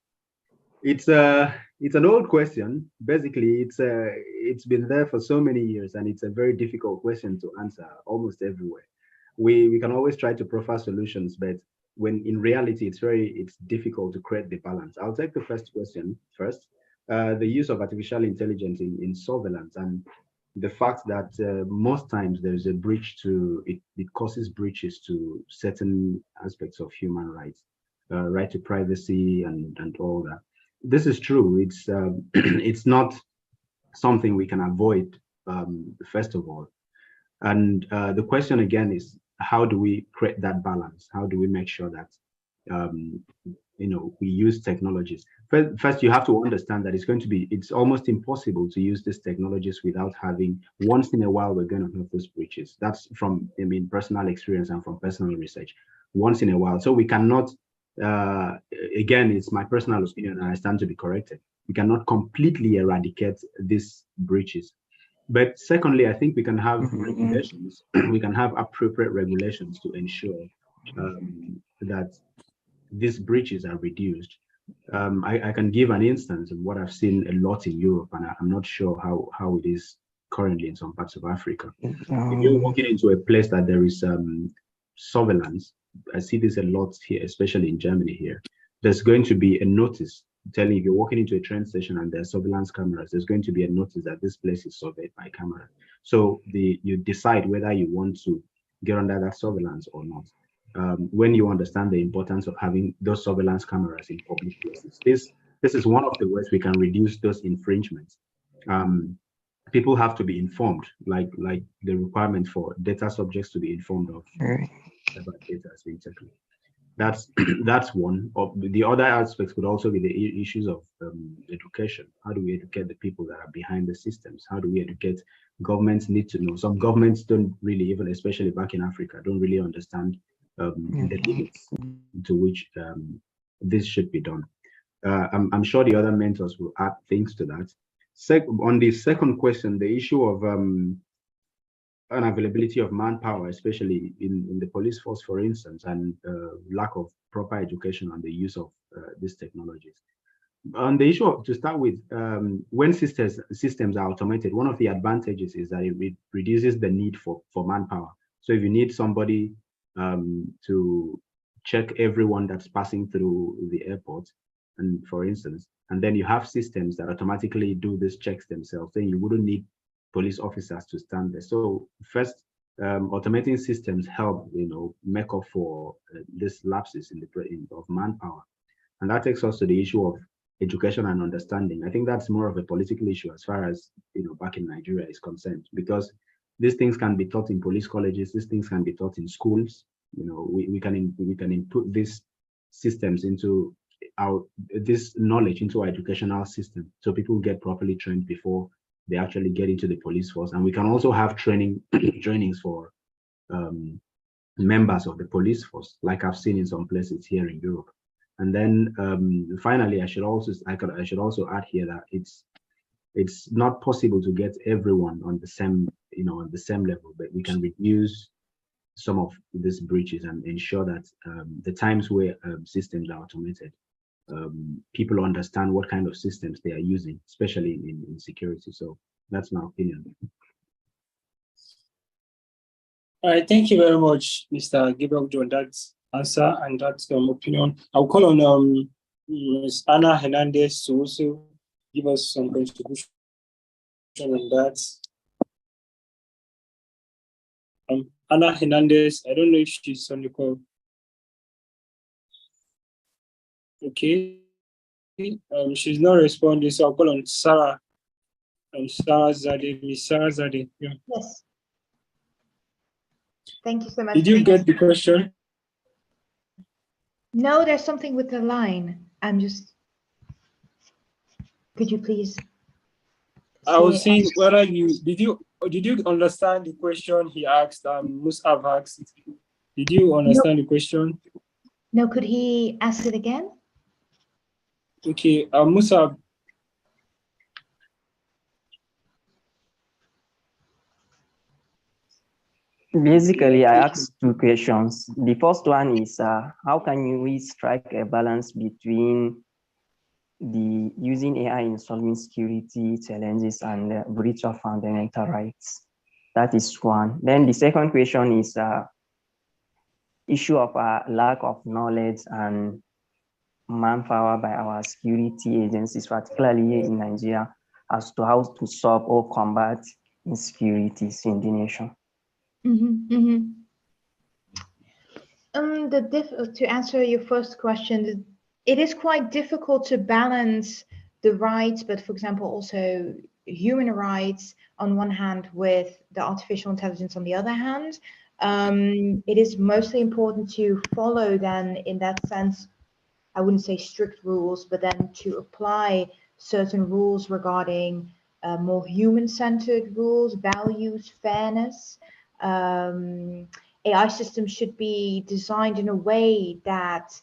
it's an old question. Basically, it's been there for so many years, and it's a very difficult question to answer almost everywhere. We can always try to proffer solutions, but when in reality it's difficult to create the balance. I'll take the first question first. The use of artificial intelligence in surveillance, and the fact that most times there's a breach to it causes breaches to certain aspects of human rights, right to privacy and all that. This is true. It's it's not something we can avoid, first of all. And the question again is, how do we create that balance? How do we make sure that we use technologies? First, you have to understand that it's almost impossible to use these technologies without having, once in a while, we're going to have those breaches. That's from, personal experience and from personal research. Once in a while. So we cannot, again, it's my personal opinion and I stand to be corrected. We cannot completely eradicate these breaches. But secondly, I think we can have regulations. We can have appropriate regulations to ensure that these breaches are reduced. I can give an instance of what I've seen a lot in Europe, and I'm not sure how it is currently in some parts of Africa. If you're walking into a place that there is surveillance, I see this a lot here, especially in Germany here. There's going to be a notice telling if you're walking into a train station and there's surveillance cameras, there's going to be a notice that this place is surveyed by camera. So you decide whether you want to get under that surveillance or not. When you understand the importance of having those surveillance cameras in public places, this is one of the ways we can reduce those infringements. People have to be informed, like the requirement for data subjects to be informed of about data as being taken. That's one. The other aspects could also be the issues of education. How do we educate the people that are behind the systems? How do we educate? Governments need to know. Some governments don't really, even especially back in Africa, don't really understand the limits to which this should be done. I'm sure the other mentors will add things to that. On the second question, the issue of unavailability of manpower, especially in the police force, for instance, and lack of proper education on the use of these technologies. On the issue to start with, when systems are automated, one of the advantages is that it reduces the need for manpower. So if you need somebody to check everyone that's passing through the airport, and for instance, and then you have systems that automatically do these checks themselves, then you wouldn't need police officers to stand there. So first, automating systems help, make up for these lapses in of manpower. And that takes us to the issue of education and understanding. I think that's more of a political issue as far as, back in Nigeria is concerned, because these things can be taught in police colleges, these things can be taught in schools. We can input these systems into this knowledge into our educational system, so people get properly trained before they actually get into the police force. And we can also have trainings for members of the police force, like I've seen in some places here in Europe. And then finally, I should also add here that it's not possible to get everyone on the same level, but we can reduce some of these breaches and ensure that the times where systems are automated, people understand what kind of systems they are using, especially in security. So that's my opinion. All right, thank you very much, Mr. Gabriel John, that answer and that opinion. I'll call on Ms. Anna Hernandez to also give us some contribution on that. Anna Hernandez, I don't know if she's on the call. Okay. She's not responding, so I'll call on Sarah. Sarah Zade, Miss Sarah Zade. Yeah. Yes. Thank you so much. Did you get the question? No, there's something with the line. Could you please? I was saying whether did you understand the question he asked? Musab asked. Did you understand the question? No, could he ask it again? Okay, Musab. Basically, I asked two questions. The first one is how can we strike a balance between the using AI in solving security challenges and breach of fundamental rights? That is one. Then the second question is issue of lack of knowledge and manpower by our security agencies, particularly in Nigeria, as to how to solve or combat insecurities in the nation. To answer your first question, it is quite difficult to balance the rights, but for example, also human rights on one hand with the artificial intelligence on the other hand. It is mostly important to follow then, in that sense, I wouldn't say strict rules, but then to apply certain rules regarding more human-centered rules, values, fairness. AI systems should be designed in a way that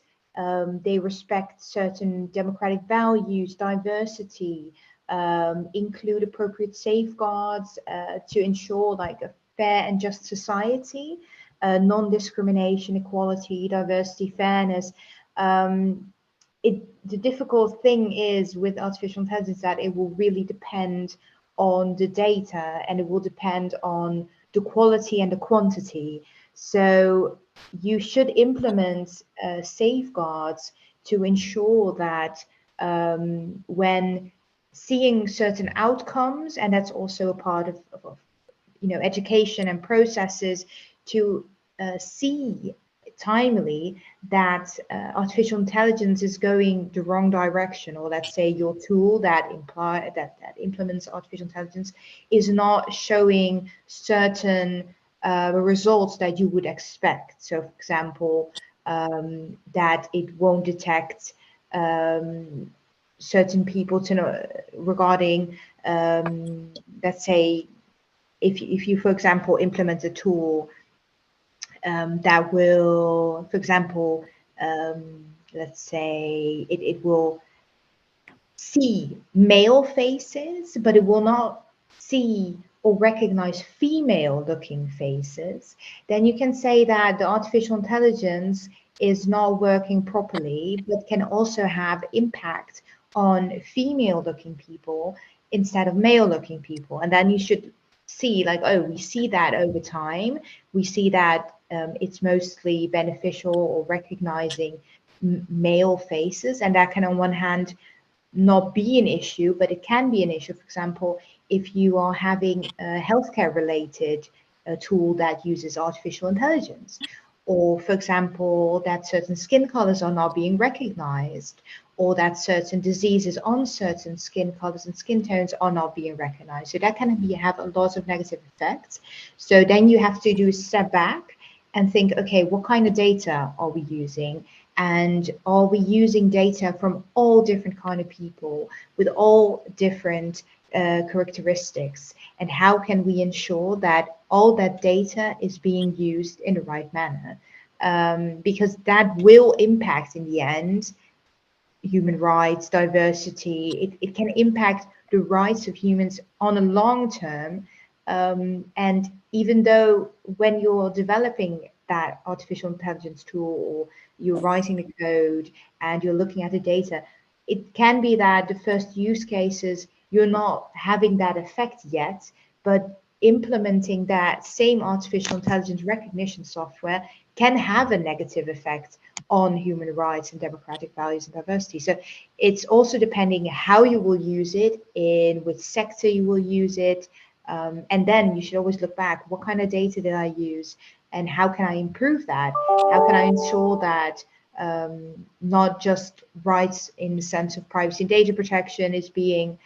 they respect certain democratic values, diversity, include appropriate safeguards to ensure like a fair and just society, non-discrimination, equality, diversity, fairness. The difficult thing is with artificial intelligence that it will really depend on the data, and it will depend on the quality and the quantity. So you should implement safeguards to ensure that when seeing certain outcomes, and that's also a part of education and processes, to see timely that artificial intelligence is going the wrong direction, or let's say your tool that implements artificial intelligence is not showing certain results that you would expect. So, for example, that it won't detect certain people regarding, let's say, if you, for example, implement a tool that will, for example, let's say it will see male faces, but it will not see or recognize female looking faces, then you can say that the artificial intelligence is not working properly, but can also have impact on female looking people instead of male looking people. And then you should see like, oh, we see that over time, we see that it's mostly beneficial or recognizing male faces, and that can on one hand not be an issue, but it can be an issue. For example, if you are having a healthcare related tool that uses artificial intelligence, or for example, that certain skin colors are not being recognized, or that certain diseases on certain skin colors and skin tones are not being recognized. So that can have a lot of negative effects. So then you have to do a step back and think, okay, what kind of data are we using? And are we using data from all different kind of people with all different characteristics? And how can we ensure that all that data is being used in the right manner? Because that will impact in the end human rights, diversity. It can impact the rights of humans on a long term. And even though when you're developing that artificial intelligence tool, or you're writing the code and you're looking at the data, it can be that the first use cases, you're not having that effect yet, but implementing that same artificial intelligence recognition software can have a negative effect on human rights and democratic values and diversity. So it's also depending how you will use it, in which sector you will use it. And then you should always look back, what kind of data did I use? And how can I improve that? How can I ensure that not just rights in the sense of privacy and data protection is being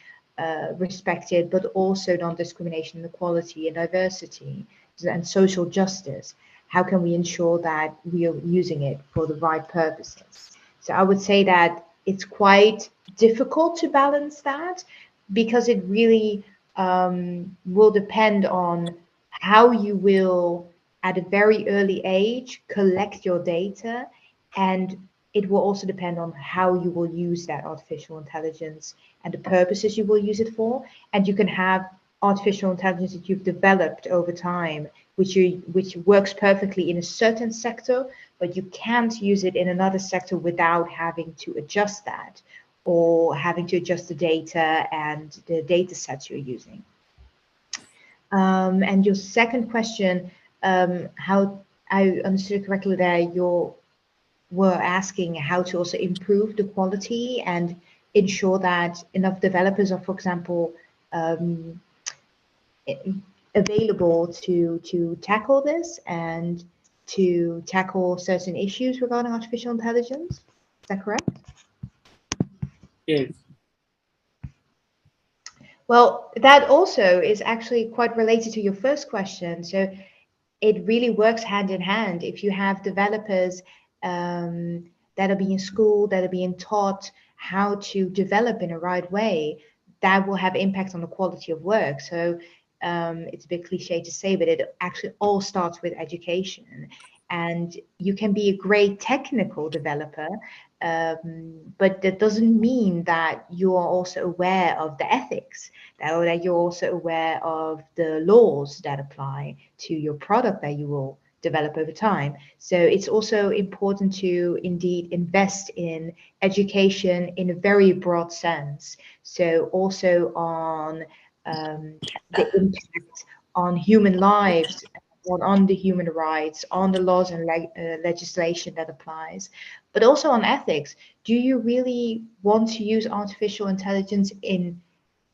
respected, but also non-discrimination, equality and diversity and social justice? How can we ensure that we are using it for the right purposes? So I would say that it's quite difficult to balance that, because it really will depend on how you will, at a very early age, collect your data, and it will also depend on how you will use that artificial intelligence and the purposes you will use it for. And you can have artificial intelligence that you've developed over time, which works perfectly in a certain sector, but you can't use it in another sector without having to adjust that, or having to adjust the data and the data sets you're using. And your second question, how I understood correctly there, you were asking how to also improve the quality and ensure that enough developers are, for example, available to tackle this and to tackle certain issues regarding artificial intelligence. Is that correct? Yes. Well, that also is actually quite related to your first question. So it really works hand in hand. If you have developers that are being schooled, that are being taught how to develop in a right way, that will have impact on the quality of work. So it's a bit cliche to say, but it actually all starts with education. And you can be a great technical developer, but that doesn't mean that you are also aware of the ethics, or that you're also aware of the laws that apply to your product that you will develop over time. So it's also important to indeed invest in education in a very broad sense. So also on the impact on human lives, on the human rights, on the laws and legislation that applies, but also on ethics. Do you really want to use artificial intelligence in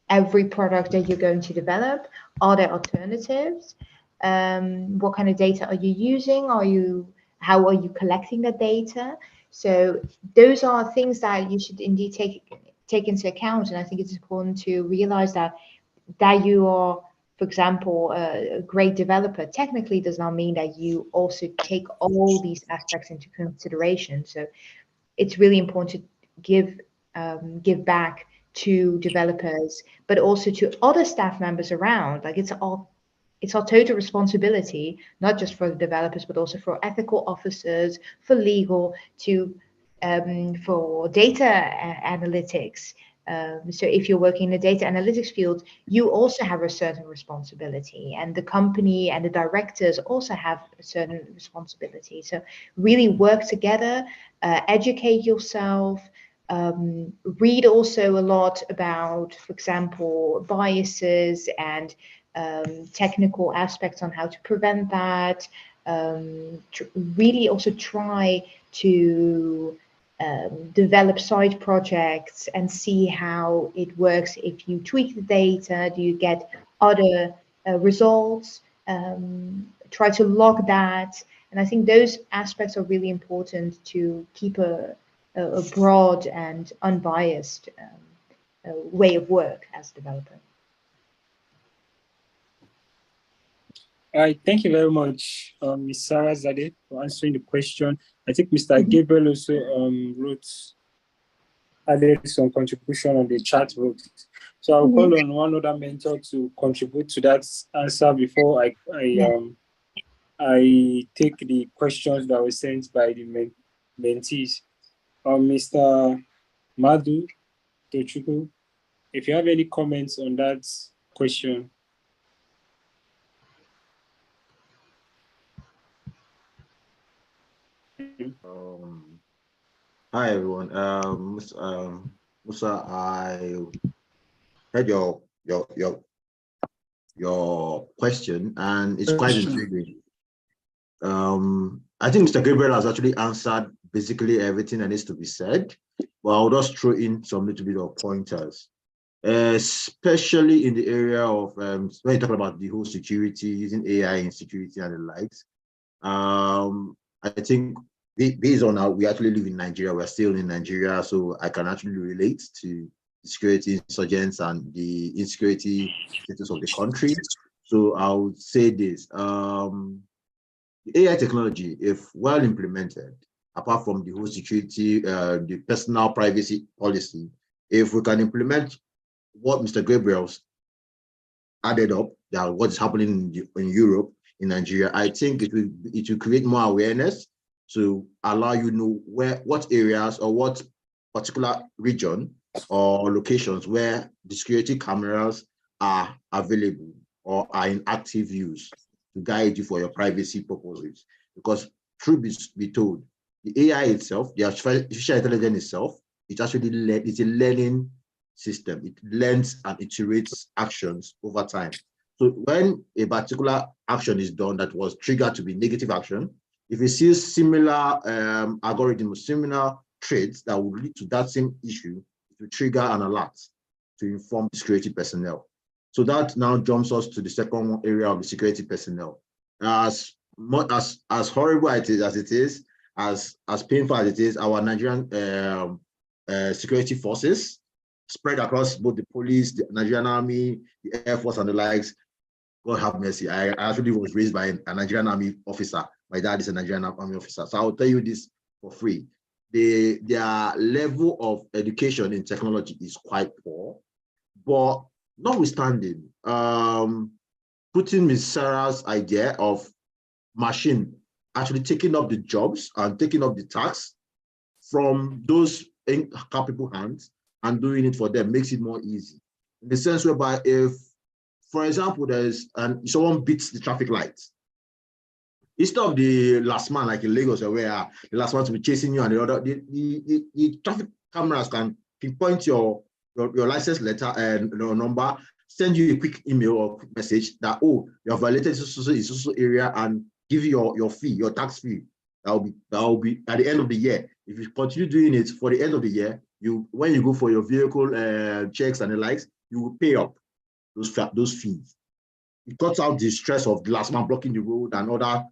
every product that you're going to develop? Are there alternatives? What kind of data are you using? How are you collecting the data? So those are things that you should indeed take into account. And I think it's important to realize that you are, for example, a great developer technically does not mean that you also take all these aspects into consideration. So it's really important to give back to developers, but also to other staff members around. Like it's our total responsibility, not just for the developers, but also for ethical officers, for legal, for data analytics. So if you're working in the data analytics field, you also have a certain responsibility, and the company and the directors also have a certain responsibility. So really work together, educate yourself, read also a lot about, for example, biases and technical aspects on how to prevent that. Really also try to develop side projects and see how it works. If you tweak the data, do you get other results? Try to log that. And I think those aspects are really important to keep a broad and unbiased way of work as a developer. All right, thank you very much, Ms. Sarah Zadeh, for answering the question. I think Mr. Gabriel also added some contribution on the chat box. So I'll call on one other mentor to contribute to that answer before I take the questions that were sent by the mentees. Mr. Madhu Tochukwu, if you have any comments on that question. Hi everyone. Musa, I heard your question, and it's quite intriguing. I think Mr. Gabriel has actually answered basically everything that needs to be said, but I'll just throw in some little bit of pointers, especially in the area of when you talk about the whole security, using AI in security and the likes. I think based on how we actually live in Nigeria, we're still in Nigeria, so I can actually relate to security insurgents and the insecurity status of the country. So I would say this, the AI technology, if well implemented, apart from the whole security, the personal privacy policy, if we can implement what Mr. Gabriel's added up, that what's happening in Europe, in Nigeria, I think it will create more awareness to allow you know what areas or what particular region or locations where the security cameras are available or are in active use to guide you for your privacy purposes. Because truth be told, the AI itself, the artificial intelligence itself, it's a learning system. It learns and iterates actions over time. So when a particular action is done that was triggered to be negative action, if it sees similar algorithms, similar traits that would lead to that same issue, it will trigger an alert to inform the security personnel. So that now jumps us to the second area of the security personnel. As horrible as it is, as painful as it is, our Nigerian security forces spread across both the police, the Nigerian Army, the Air Force, and the likes. God have mercy. I actually was raised by a Nigerian Army officer. My dad is a Nigerian Army officer. So I'll tell you this for free. Their level of education in technology is quite poor. But notwithstanding, putting Ms. Sarah's idea of machine actually taking up the jobs and taking up the tasks from those capable hands and doing it for them makes it more easy. In the sense whereby if, for example, someone beats the traffic lights, instead of the last man like in Lagos where the last man to be chasing you and the other, the traffic cameras can pinpoint your license letter and your number, send you a quick email or quick message that, oh, you have violated this area, and give you your fee, your tax fee. That will be at the end of the year. If you continue doing it for the end of the year, when you go for your vehicle checks and the likes, you will pay up those fees. It cuts out the stress of the last man blocking the road and other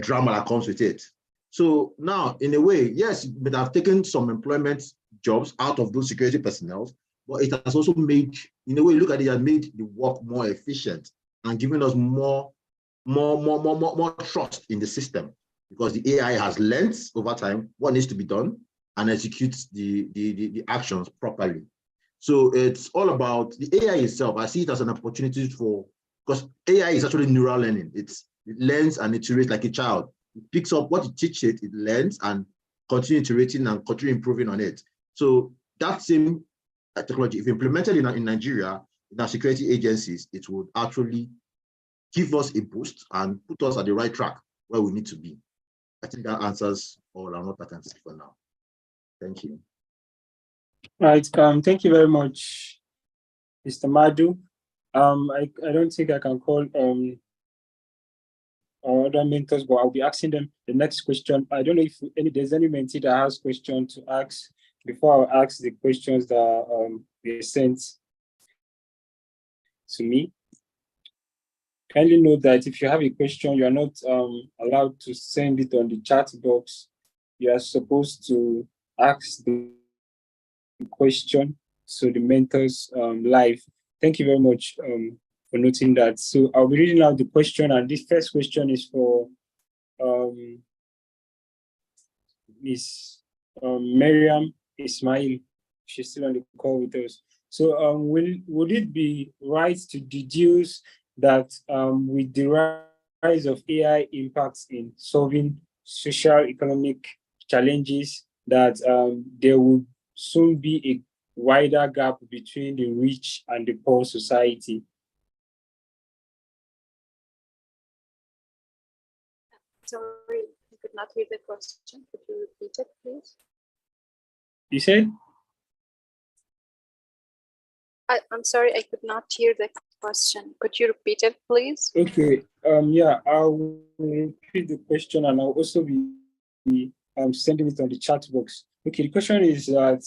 drama that comes with it. So now, in a way, yes, it may have taken some employment jobs out of those security personnel, but it has also made, in a way, look at it, has made the work more efficient and given us more trust in the system, because the AI has learned over time what needs to be done and executes the actions properly. So it's all about the AI itself. I see it as an opportunity because AI is actually neural learning. It learns and iterates like a child. It picks up what you teach it, it learns and continue iterating and continue improving on it. So that same technology, if implemented in Nigeria, in our security agencies, it would actually give us a boost and put us at the right track where we need to be. I think that answers all and what I can say for now. Thank you. Right. Thank you very much, Mr. Madhu. I don't think I can call our other mentors, but I'll be asking them the next question. I don't know if there's any mentee that has question to ask before I ask the questions that were sent to me. Kindly note that if you have a question, you are not allowed to send it on the chat box. You are supposed to ask the question to the mentors live. Thank you very much for noting that. So I'll be reading out the question, and this first question is for Miss Miriam Ismail. She's still on the call with us. So would it be right to deduce that with the rise of AI impacts in solving social economic challenges, that there will soon be a wider gap between the rich and the poor society? Sorry, I could not hear the question. Could you repeat it, please? You said? I'm sorry, I could not hear the question. Could you repeat it, please? Okay. Yeah, I'll repeat the question, and I'll also be sending it on the chat box. Okay, the question is that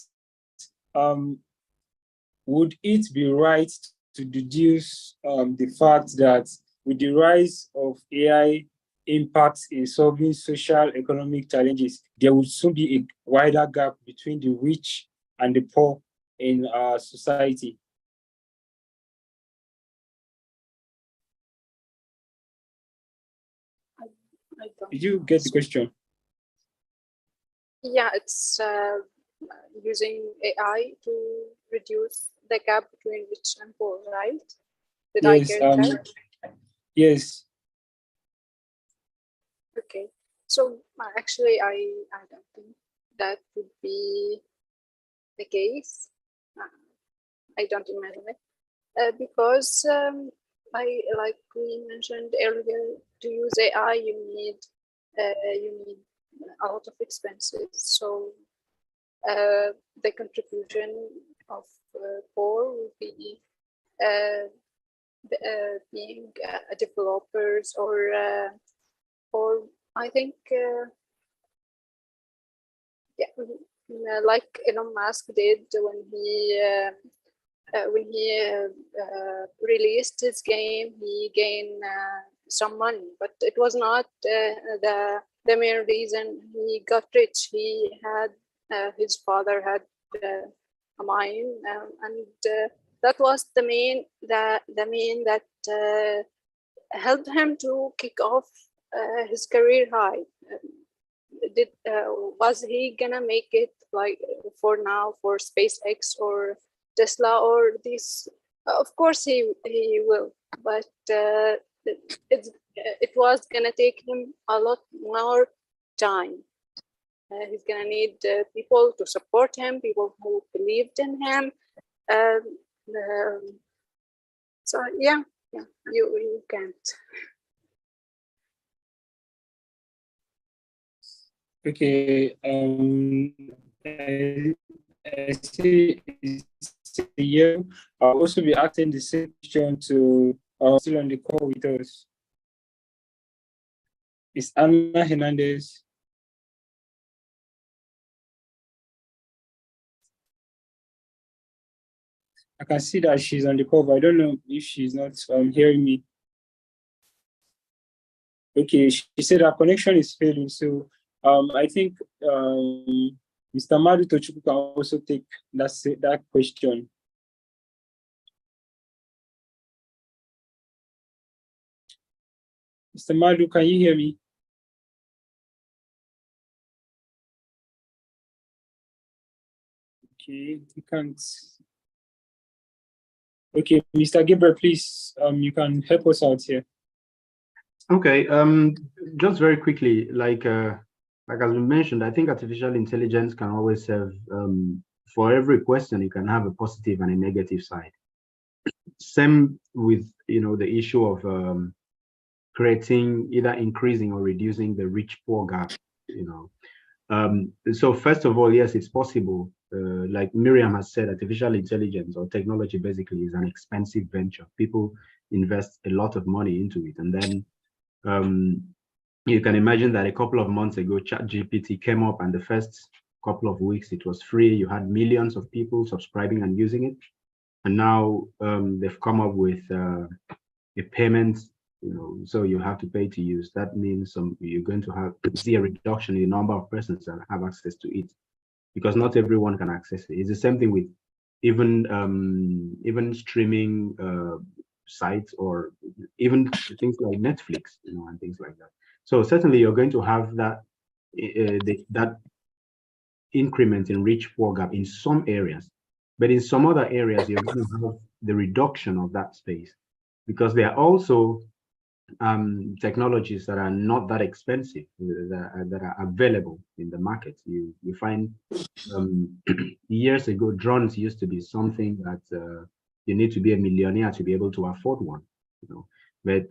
would it be right to deduce the fact that with the rise of AI impacts in solving social economic challenges, there will soon be a wider gap between the rich and the poor in our society? I don't Did you get the question? Yeah, it's using AI to reduce the gap between rich and poor, right? Did I get that? Yes. Okay. So actually, I don't think that would be the case. I don't imagine it because like we mentioned earlier, to use AI, you need a lot of expenses. So the contribution of poor will be being developers or I think yeah, like Elon Musk did when he released his game, he gained some money, but it was not the main reason he got rich. He had his father had a mine, and that was the main that helped him to kick off his career high. Was he gonna make it like for now for SpaceX or Tesla or these? Of course he will, but it was gonna take him a lot more time. He's gonna need people to support him, people who believed in him. So yeah, you can't. Okay. I see it's a year. I'll also be asking the same question to still on the call with us. It's Anna Hernandez. I can see that she's on the call, but I don't know if she's not hearing me. Okay, she said her connection is failing, so I think Mr. Madu Tochukwu can also take that question. Mr. Madu, can you hear me? Okay, you can't. Okay, Mr. Gabriel, please, you can help us out here. Okay, just very quickly, like as we mentioned, I think artificial intelligence can always serve, for every question, you can have a positive and a negative side. Same with, the issue of creating, either increasing or reducing the rich-poor gap, So first of all, yes, it's possible. Like Miriam has said, artificial intelligence or technology basically is an expensive venture. People invest a lot of money into it. And then you can imagine that a couple of months ago, ChatGPT came up, and the first couple of weeks it was free. You had millions of people subscribing and using it. And now they've come up with a payment, so you have to pay to use. That means you're going to see a reduction in the number of persons that have access to it, because not everyone can access it. It's the same thing with even streaming sites, or even things like Netflix, and things like that. So certainly you're going to have that that increment in rich poor gap in some areas, but in some other areas you're going to have the reduction of that space, because there are also technologies that are not that expensive that are available in the market. You find years ago drones used to be something that you need to be a millionaire to be able to afford one, but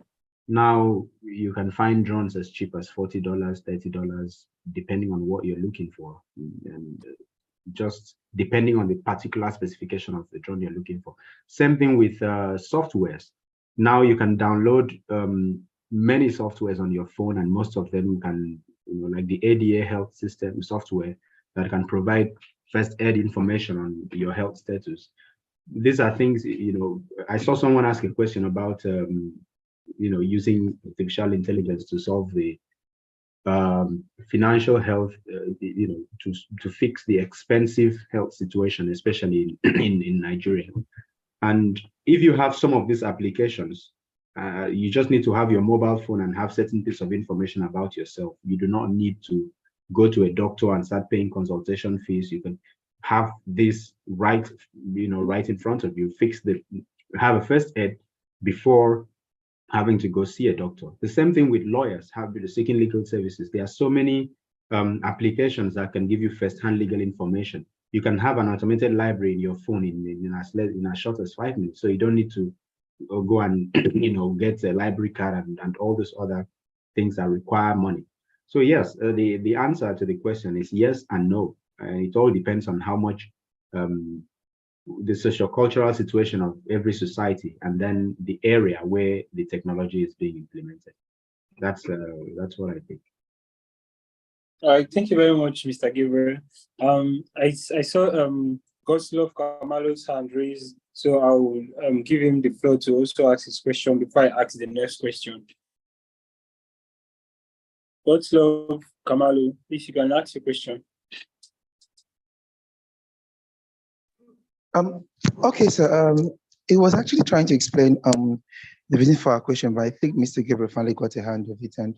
now you can find drones as cheap as $40, $30, depending on what you're looking for, and just depending on the particular specification of the drone you're looking for. Same thing with softwares. Now you can download many softwares on your phone, and most of them can, like the ADA health system software that can provide first aid information on your health status. These are things, I saw someone ask a question about, using artificial intelligence to solve the financial health, to fix the expensive health situation, especially in Nigeria. And if you have some of these applications, you just need to have your mobile phone and have certain bits of information about yourself. You do not need to go to a doctor and start paying consultation fees. You can have this right in front of you. Have a first aid before having to go see a doctor. The same thing with lawyers seeking legal services. There are so many applications that can give you first-hand legal information. You can have an automated library in your phone in as short as 5 minutes. So you don't need to go and get a library card and all those other things that require money. So yes, the answer to the question is yes and no. It all depends on how much the socio-cultural situation of every society, and then the area where the technology is being implemented. That's what I think. All right, thank you very much, Mr. Gabriel. I saw Godslove Kamalo's hand raised, so I will give him the floor to also ask his question before I ask the next question. Godslove Kamalo, if you can ask your question. Okay, so it was actually trying to explain the reason for our question, but I think Mr. Gabriel finally got a hand of it and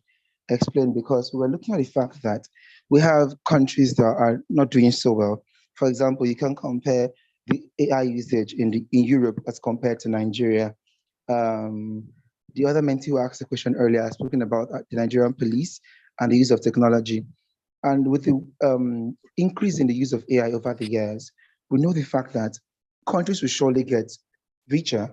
explained, because we were looking at the fact that we have countries that are not doing so well. For example, you can compare the AI usage in Europe as compared to Nigeria. The other mentee who asked the question earlier has spoken about the Nigerian police and the use of technology. And with the increase in the use of AI over the years, we know the fact that countries will surely get richer,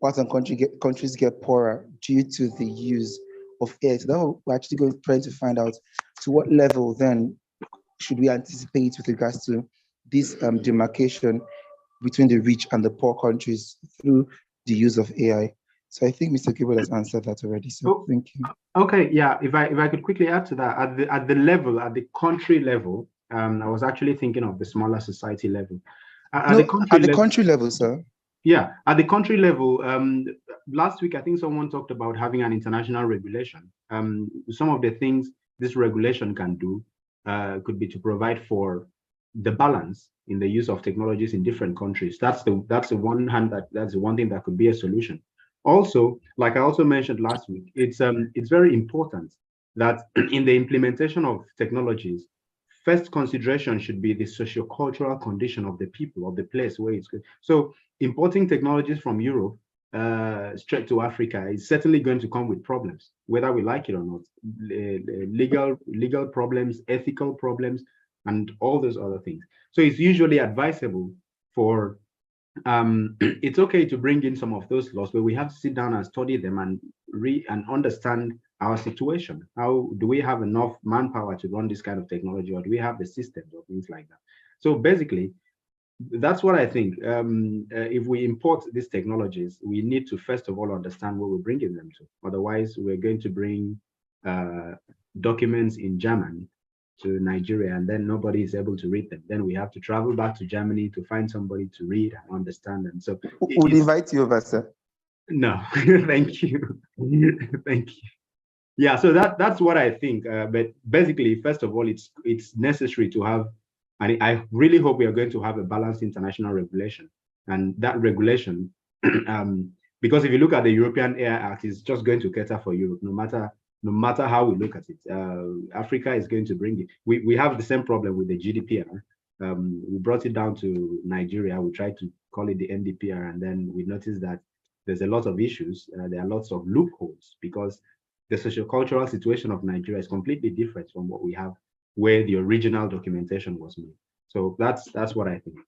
while some countries get poorer due to the use of AI. So that we're actually trying to find out to what level then should we anticipate with regards to this demarcation between the rich and the poor countries through the use of AI. So I think Mr. Gabriel has answered that already. So thank you. Okay, yeah. If I could quickly add to that, at the country level, I was actually thinking of the smaller society level. At the country level, sir. Yeah, at the country level, last week, I think someone talked about having an international regulation. Some of the things this regulation can do could be to provide for the balance in the use of technologies in different countries. That's the one thing that could be a solution. Also, like I also mentioned last week, it's very important that in the implementation of technologies, first consideration should be the socio-cultural condition of the people, of the place where it's good. So importing technologies from Europe straight to Africa is certainly going to come with problems, whether we like it or not. Legal problems, ethical problems, and all those other things. So it's usually advisable for, it's okay to bring in some of those laws, but we have to sit down and study them and understand our situation. How do we have enough manpower to run this kind of technology, or do we have the systems or things like that? So basically, that's what I think. If we import these technologies, we need to first of all understand what we're bringing them to. Otherwise, we're going to bring documents in German to Nigeria, and then nobody is able to read them. Then we have to travel back to Germany to find somebody to read and understand them. So we'll invite you over, sir. No, thank you. Thank you. Yeah, so that's what I think. But basically, first of all, it's necessary to have, and I really hope we are going to have a balanced international regulation. And that regulation, because if you look at the European AI Act, it's just going to cater for Europe, no matter how we look at it. Africa is going to bring it. We have the same problem with the GDPR. We brought it down to Nigeria. We tried to call it the NDPR, and then we noticed that there's a lot of issues. There are lots of loopholes because the sociocultural situation of Nigeria is completely different from what we have where the original documentation was made. So that's what I think.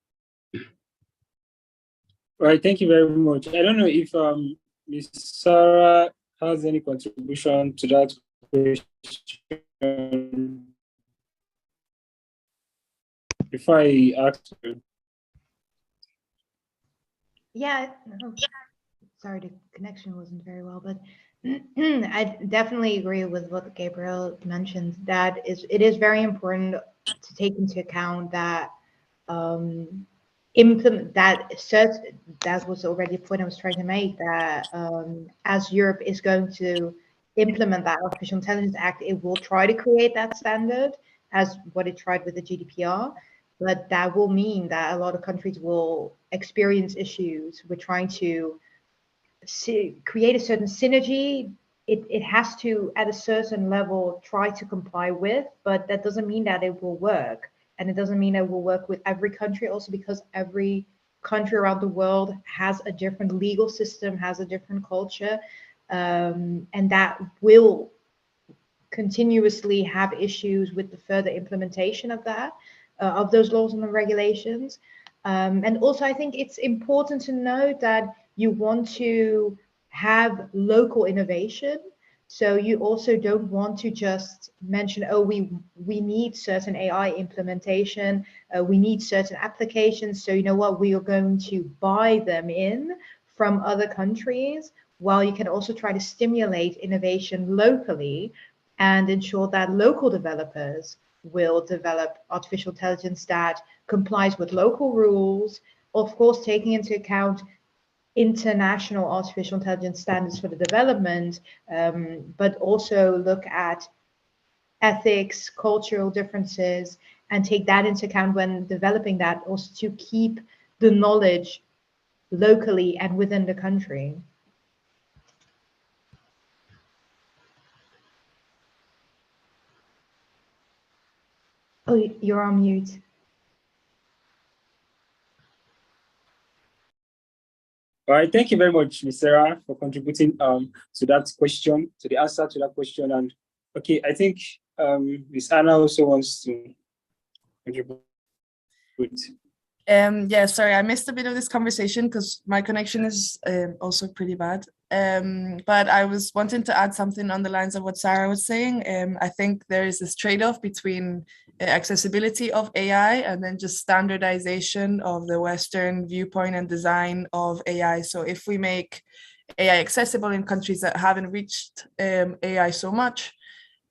All right, thank you very much. I don't know if Ms. Sarah has any contribution to that question before I ask her. Yeah, no, sorry, the connection wasn't very well, but I definitely agree with what Gabriel mentioned. That it is very important to take into account that implement that was already a point I was trying to make, that as Europe is going to implement that Artificial Intelligence Act, it will try to create that standard as what it tried with the GDPR. But that will mean that a lot of countries will experience issues with trying to create a certain synergy. It has to, at a certain level, try to comply with, but that doesn't mean that it will work. And it doesn't mean it will work with every country, also because every country around the world has a different legal system, has a different culture, and that will continuously have issues with the further implementation of that, of those laws and the regulations. And also, I think it's important to note that you want to have local innovation. So you also don't want to just mention, oh, we need certain AI implementation, we need certain applications. So you know what, we are going to buy them in from other countries, while you can also try to stimulate innovation locally and ensure that local developers will develop artificial intelligence that complies with local rules, of course, taking into account international artificial intelligence standards for the development, but also look at ethics, cultural differences, and take that into account when developing that, also to keep the knowledge locally and within the country. Oh, you're on mute. All right, thank you very much, Ms. Sarah, for contributing to that question, to the answer to that question. And okay, I think Ms. Anna also wants to contribute. Yeah, sorry, I missed a bit of this conversation because my connection is also pretty bad. But I was wanting to add something on the lines of what Sarah was saying. I think there is this trade-off between accessibility of AI and then just standardization of the Western viewpoint and design of AI. So if we make AI accessible in countries that haven't reached AI so much,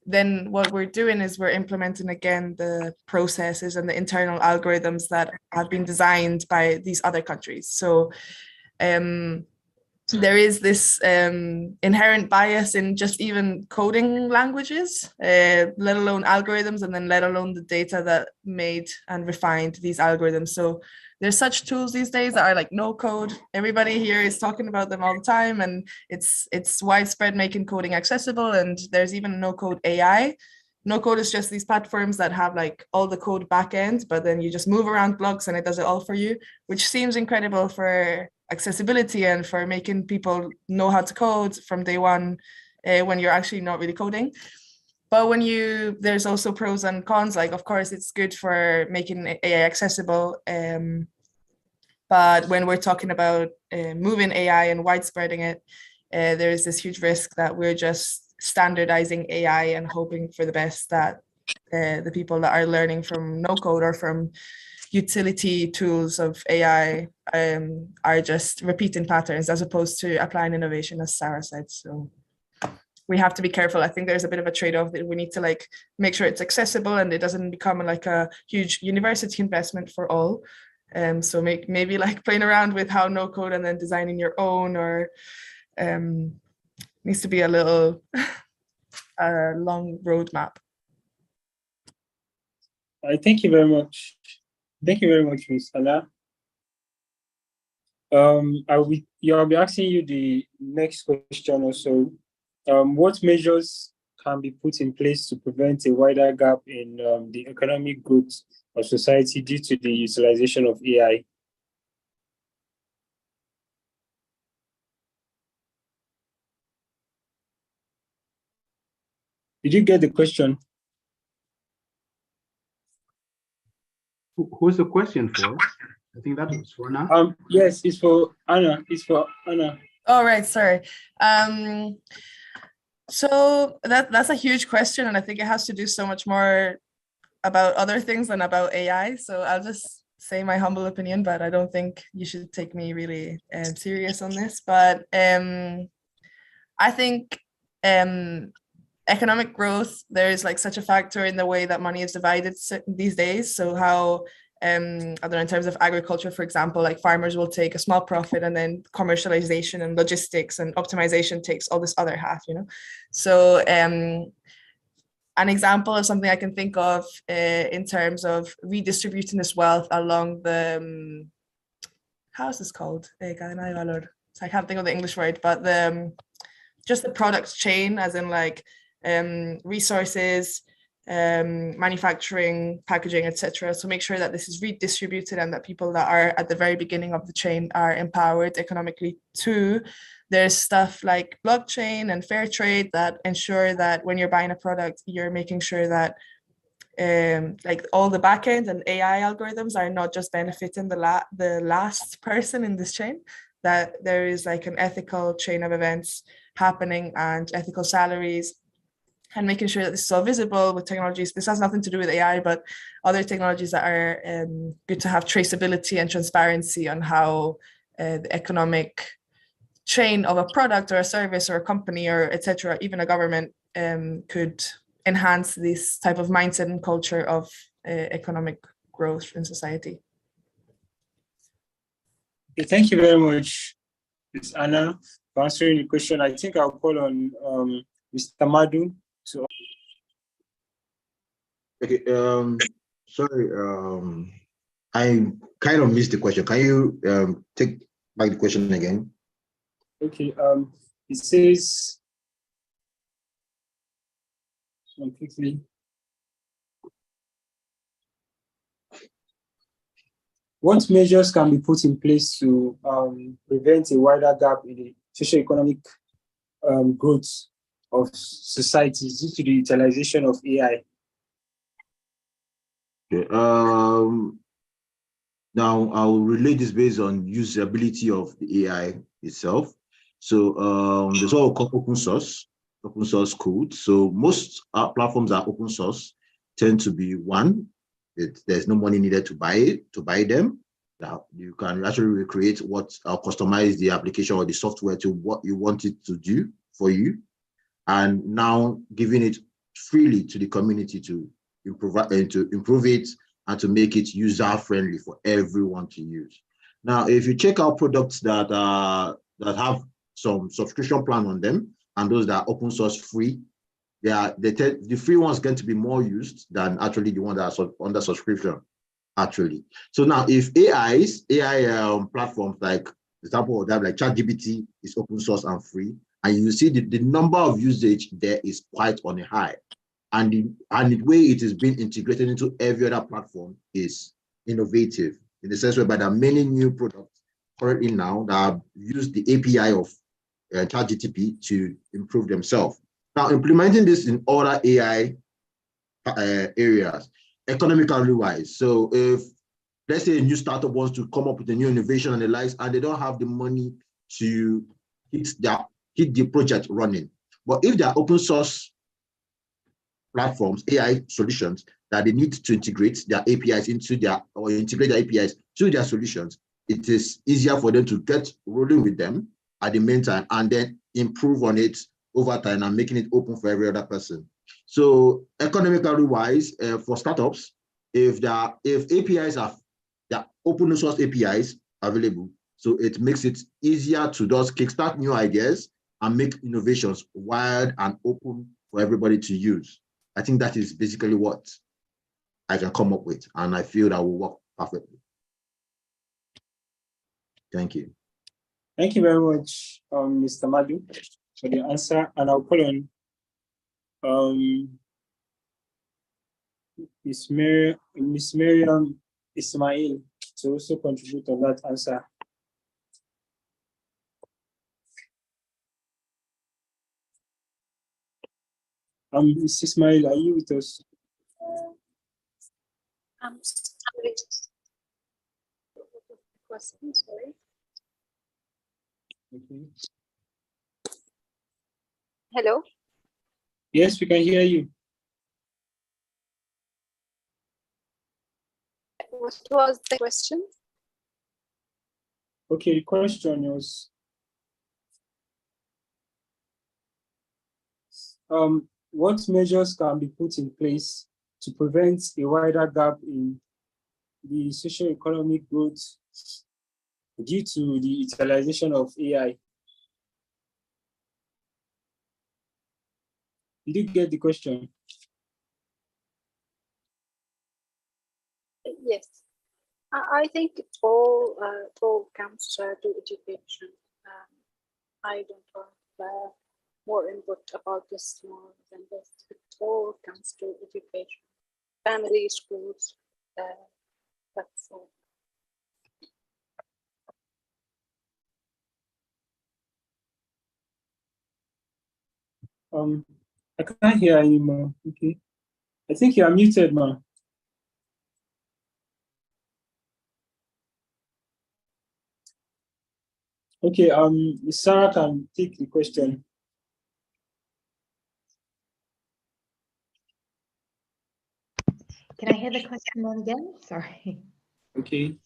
then what we're doing is we're implementing again the processes and the internal algorithms that have been designed by these other countries. So there is this inherent bias in just even coding languages, let alone algorithms, and then let alone the data that made and refined these algorithms. So there's such tools these days that are like no code. Everybody here is talking about them all the time, and it's widespread, making coding accessible. And there's even no code AI. No code is just these platforms that have like all the code backend, but then you just move around blocks and it does it all for you, which seems incredible for accessibility and for making people know how to code from day one when you're actually not really coding. But when there's also pros and cons. Like, of course, it's good for making AI accessible. But when we're talking about moving AI and widespreading it, there is this huge risk that we're just standardizing AI and hoping for the best that the people that are learning from no code or from utility tools of AI are just repeating patterns as opposed to applying innovation, as Sarah said. So we have to be careful. I think there's a bit of a trade-off that we need to like make sure it's accessible and it doesn't become like a huge university investment for all. So maybe like playing around with how no code and then designing your own, or needs to be a little long roadmap. Thank you very much. Thank you very much, Ms. Anna. I'll be asking you the next question also. What measures can be put in place to prevent a wider gap in the economic growth of society due to the utilization of AI? Did you get the question? Who's the question for? I think that was for Anna. Yes, it's for Anna. It's for Anna. Oh, right, sorry. So that's a huge question, and I think it has to do so much more about other things than about AI. So I'll just say my humble opinion, but I don't think you should take me really serious on this. But I think economic growth, there's like such a factor in the way that money is divided these days. So how, I don't know, in terms of agriculture, for example, like farmers will take a small profit and then commercialization and logistics and optimization takes all this other half, you know? So an example of something I can think of in terms of redistributing this wealth along the, how is this called? So I can't think of the English word, but just the product chain, as in like resources, manufacturing, packaging, etc. So make sure that this is redistributed and that people that are at the very beginning of the chain are empowered economically too. There's stuff like blockchain and fair trade that ensure that when you're buying a product, you're making sure that like all the backend and AI algorithms are not just benefiting the last person in this chain, that there is like an ethical chain of events happening and ethical salaries, and making sure that this is all visible with technologies. This has nothing to do with AI, but other technologies that are good to have traceability and transparency on how the economic chain of a product or a service or a company or etc., even a government could enhance this type of mindset and culture of economic growth in society. Okay, thank you very much, Ms. Anna, for answering the question. I think I'll call on Mr. Madu. So, okay, sorry, I kind of missed the question. Can you take back the question again? Okay, it says, quickly. What measures can be put in place to prevent a wider gap in the socio-economic growth of societies due to the utilization of AI? Okay, now I'll relate this based on usability of the AI itself. So there's what we call open source code. So most platforms that are open source tend to be there's no money needed to buy them. Now you can actually recreate customize the application or the software to what you want it to do for you, and now giving it freely to the community to improve it and to make it user friendly for everyone to use. Now, if you check out products that have some subscription plan on them and those that are open source free, the free ones going to be more used than actually the one that are under subscription, actually. So now, if AI platforms like, for example, that like ChatGPT is open source and free, and you see the number of usage there is quite on a high, and the way it is being integrated into every other platform is innovative in the sense whereby there are many new products currently now that use the API of ChatGPT to improve themselves. Now, implementing this in other AI areas, economically wise. So if, let's say, a new startup wants to come up with a new innovation and the likes, and they don't have the money to hit the project running, But if there are open source platforms, AI solutions that they need to integrate their APIs into or integrate their APIs to their solutions, it is easier for them to get rolling with them at the meantime and then improve on it over time and making it open for every other person. So economically wise, for startups, if APIs are open source APIs available, so it makes it easier to just kickstart new ideas and make innovations wild and open for everybody to use. I think that is basically what I can come up with, and I feel that will work perfectly. Thank you. Thank you very much, Mr. Madu, for the answer. And I'll call on Miss Miriam Ismail to also contribute on that answer. Ms. Ismail, are you with us? I'm sorry. Question, sorry. Okay. Hello. Yes, we can hear you. What was the question? Okay, the question was, what measures can be put in place to prevent a wider gap in the socio-economic growth due to the utilization of AI? Did you get the question? Yes. I think it all comes to education. I don't have more input about this more than this. It all comes to education, family, schools, that's all. I can't hear anymore. Okay. I think you are muted, ma. Okay, Sarah can take the question. Can I hear the question again? Sorry. Okay.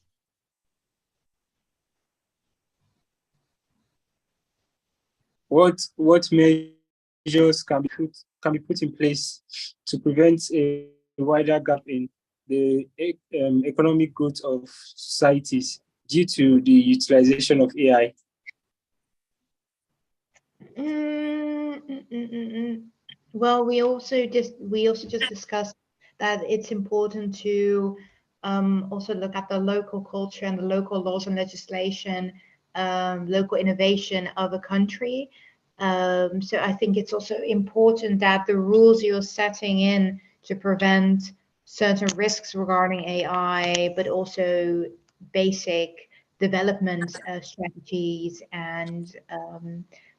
What measures can be put in place to prevent a wider gap in the economic growth of societies due to the utilization of AI? Well, we also just discussed that it's important to also look at the local culture and the local laws and legislation, local innovation of a country. So I think it's also important that the rules you're setting in to prevent certain risks regarding AI, but also basic development strategies and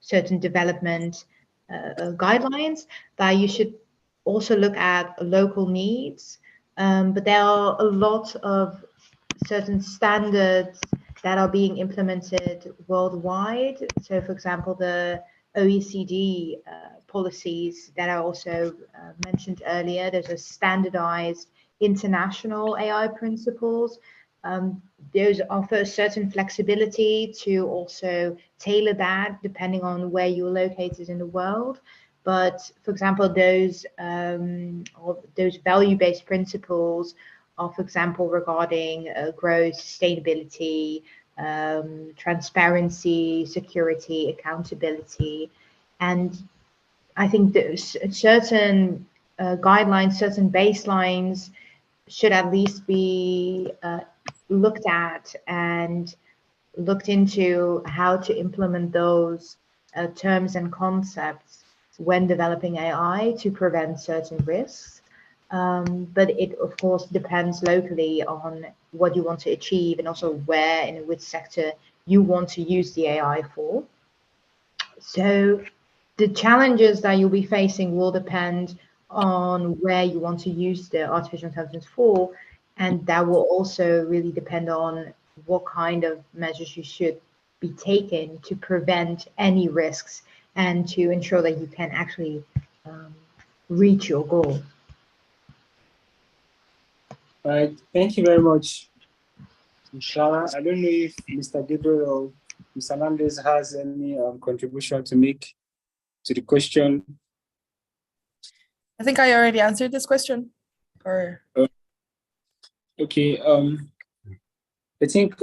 certain development guidelines, that you should also look at local needs. But there are a lot of certain standards that are being implemented worldwide. So, for example, the OECD policies that are also mentioned earlier, there's a standardized international AI principles. Those offer a certain flexibility to also tailor that depending on where you're located in the world. But for example, those value-based principles are, for example, regarding growth, sustainability, transparency, security, accountability. And I think those certain guidelines, certain baselines should at least be looked at and looked into how to implement those terms and concepts when developing AI to prevent certain risks. But it, of course, depends locally on what you want to achieve and also where and in which sector you want to use the AI for. So the challenges that you'll be facing will depend on where you want to use the artificial intelligence for, and that will also really depend on what kind of measures you should be taken to prevent any risks and to ensure that you can actually reach your goal. All right, thank you very much, Clara. I don't know if Mr. Gabriel or Mr. Hernandez has any contribution to make to the question. I think I already answered this question. Or okay, I think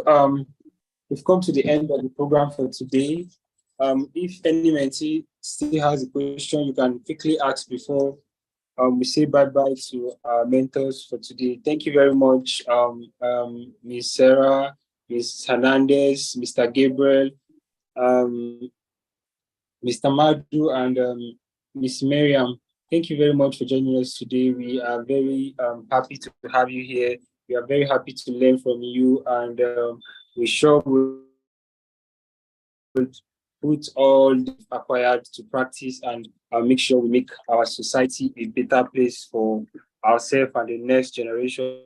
we've come to the end of the program for today. If any mentee still has a question, you can quickly ask before we say bye-bye to our mentors for today. Thank you very much, Ms. Sarah, Ms. Hernandez, Mr. Gabriel, Mr. Madu, and Ms. Miriam. Thank you very much for joining us today. We are very happy to have you here. We are very happy to learn from you, and we sure will put all acquired to practice and make sure we make our society a better place for ourselves and the next generation.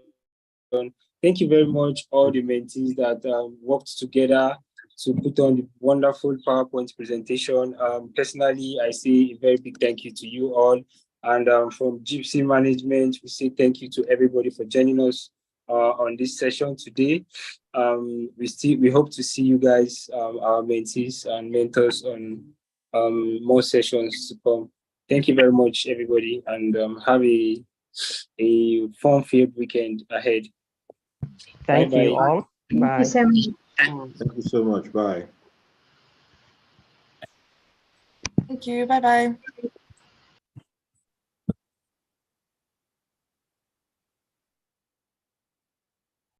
Thank you very much, all the mentees that worked together to put on the wonderful PowerPoint presentation. Personally, I say a very big thank you to you all. And from JIIPCC management, we say thank you to everybody for joining us on this session today. We hope to see you guys, our mentees and mentors, on more sessions to come. Thank you very much, everybody, and have a fun-filled weekend ahead. Thank you all. Thank you so much. Thank you so much. Bye. thank you. Bye-bye.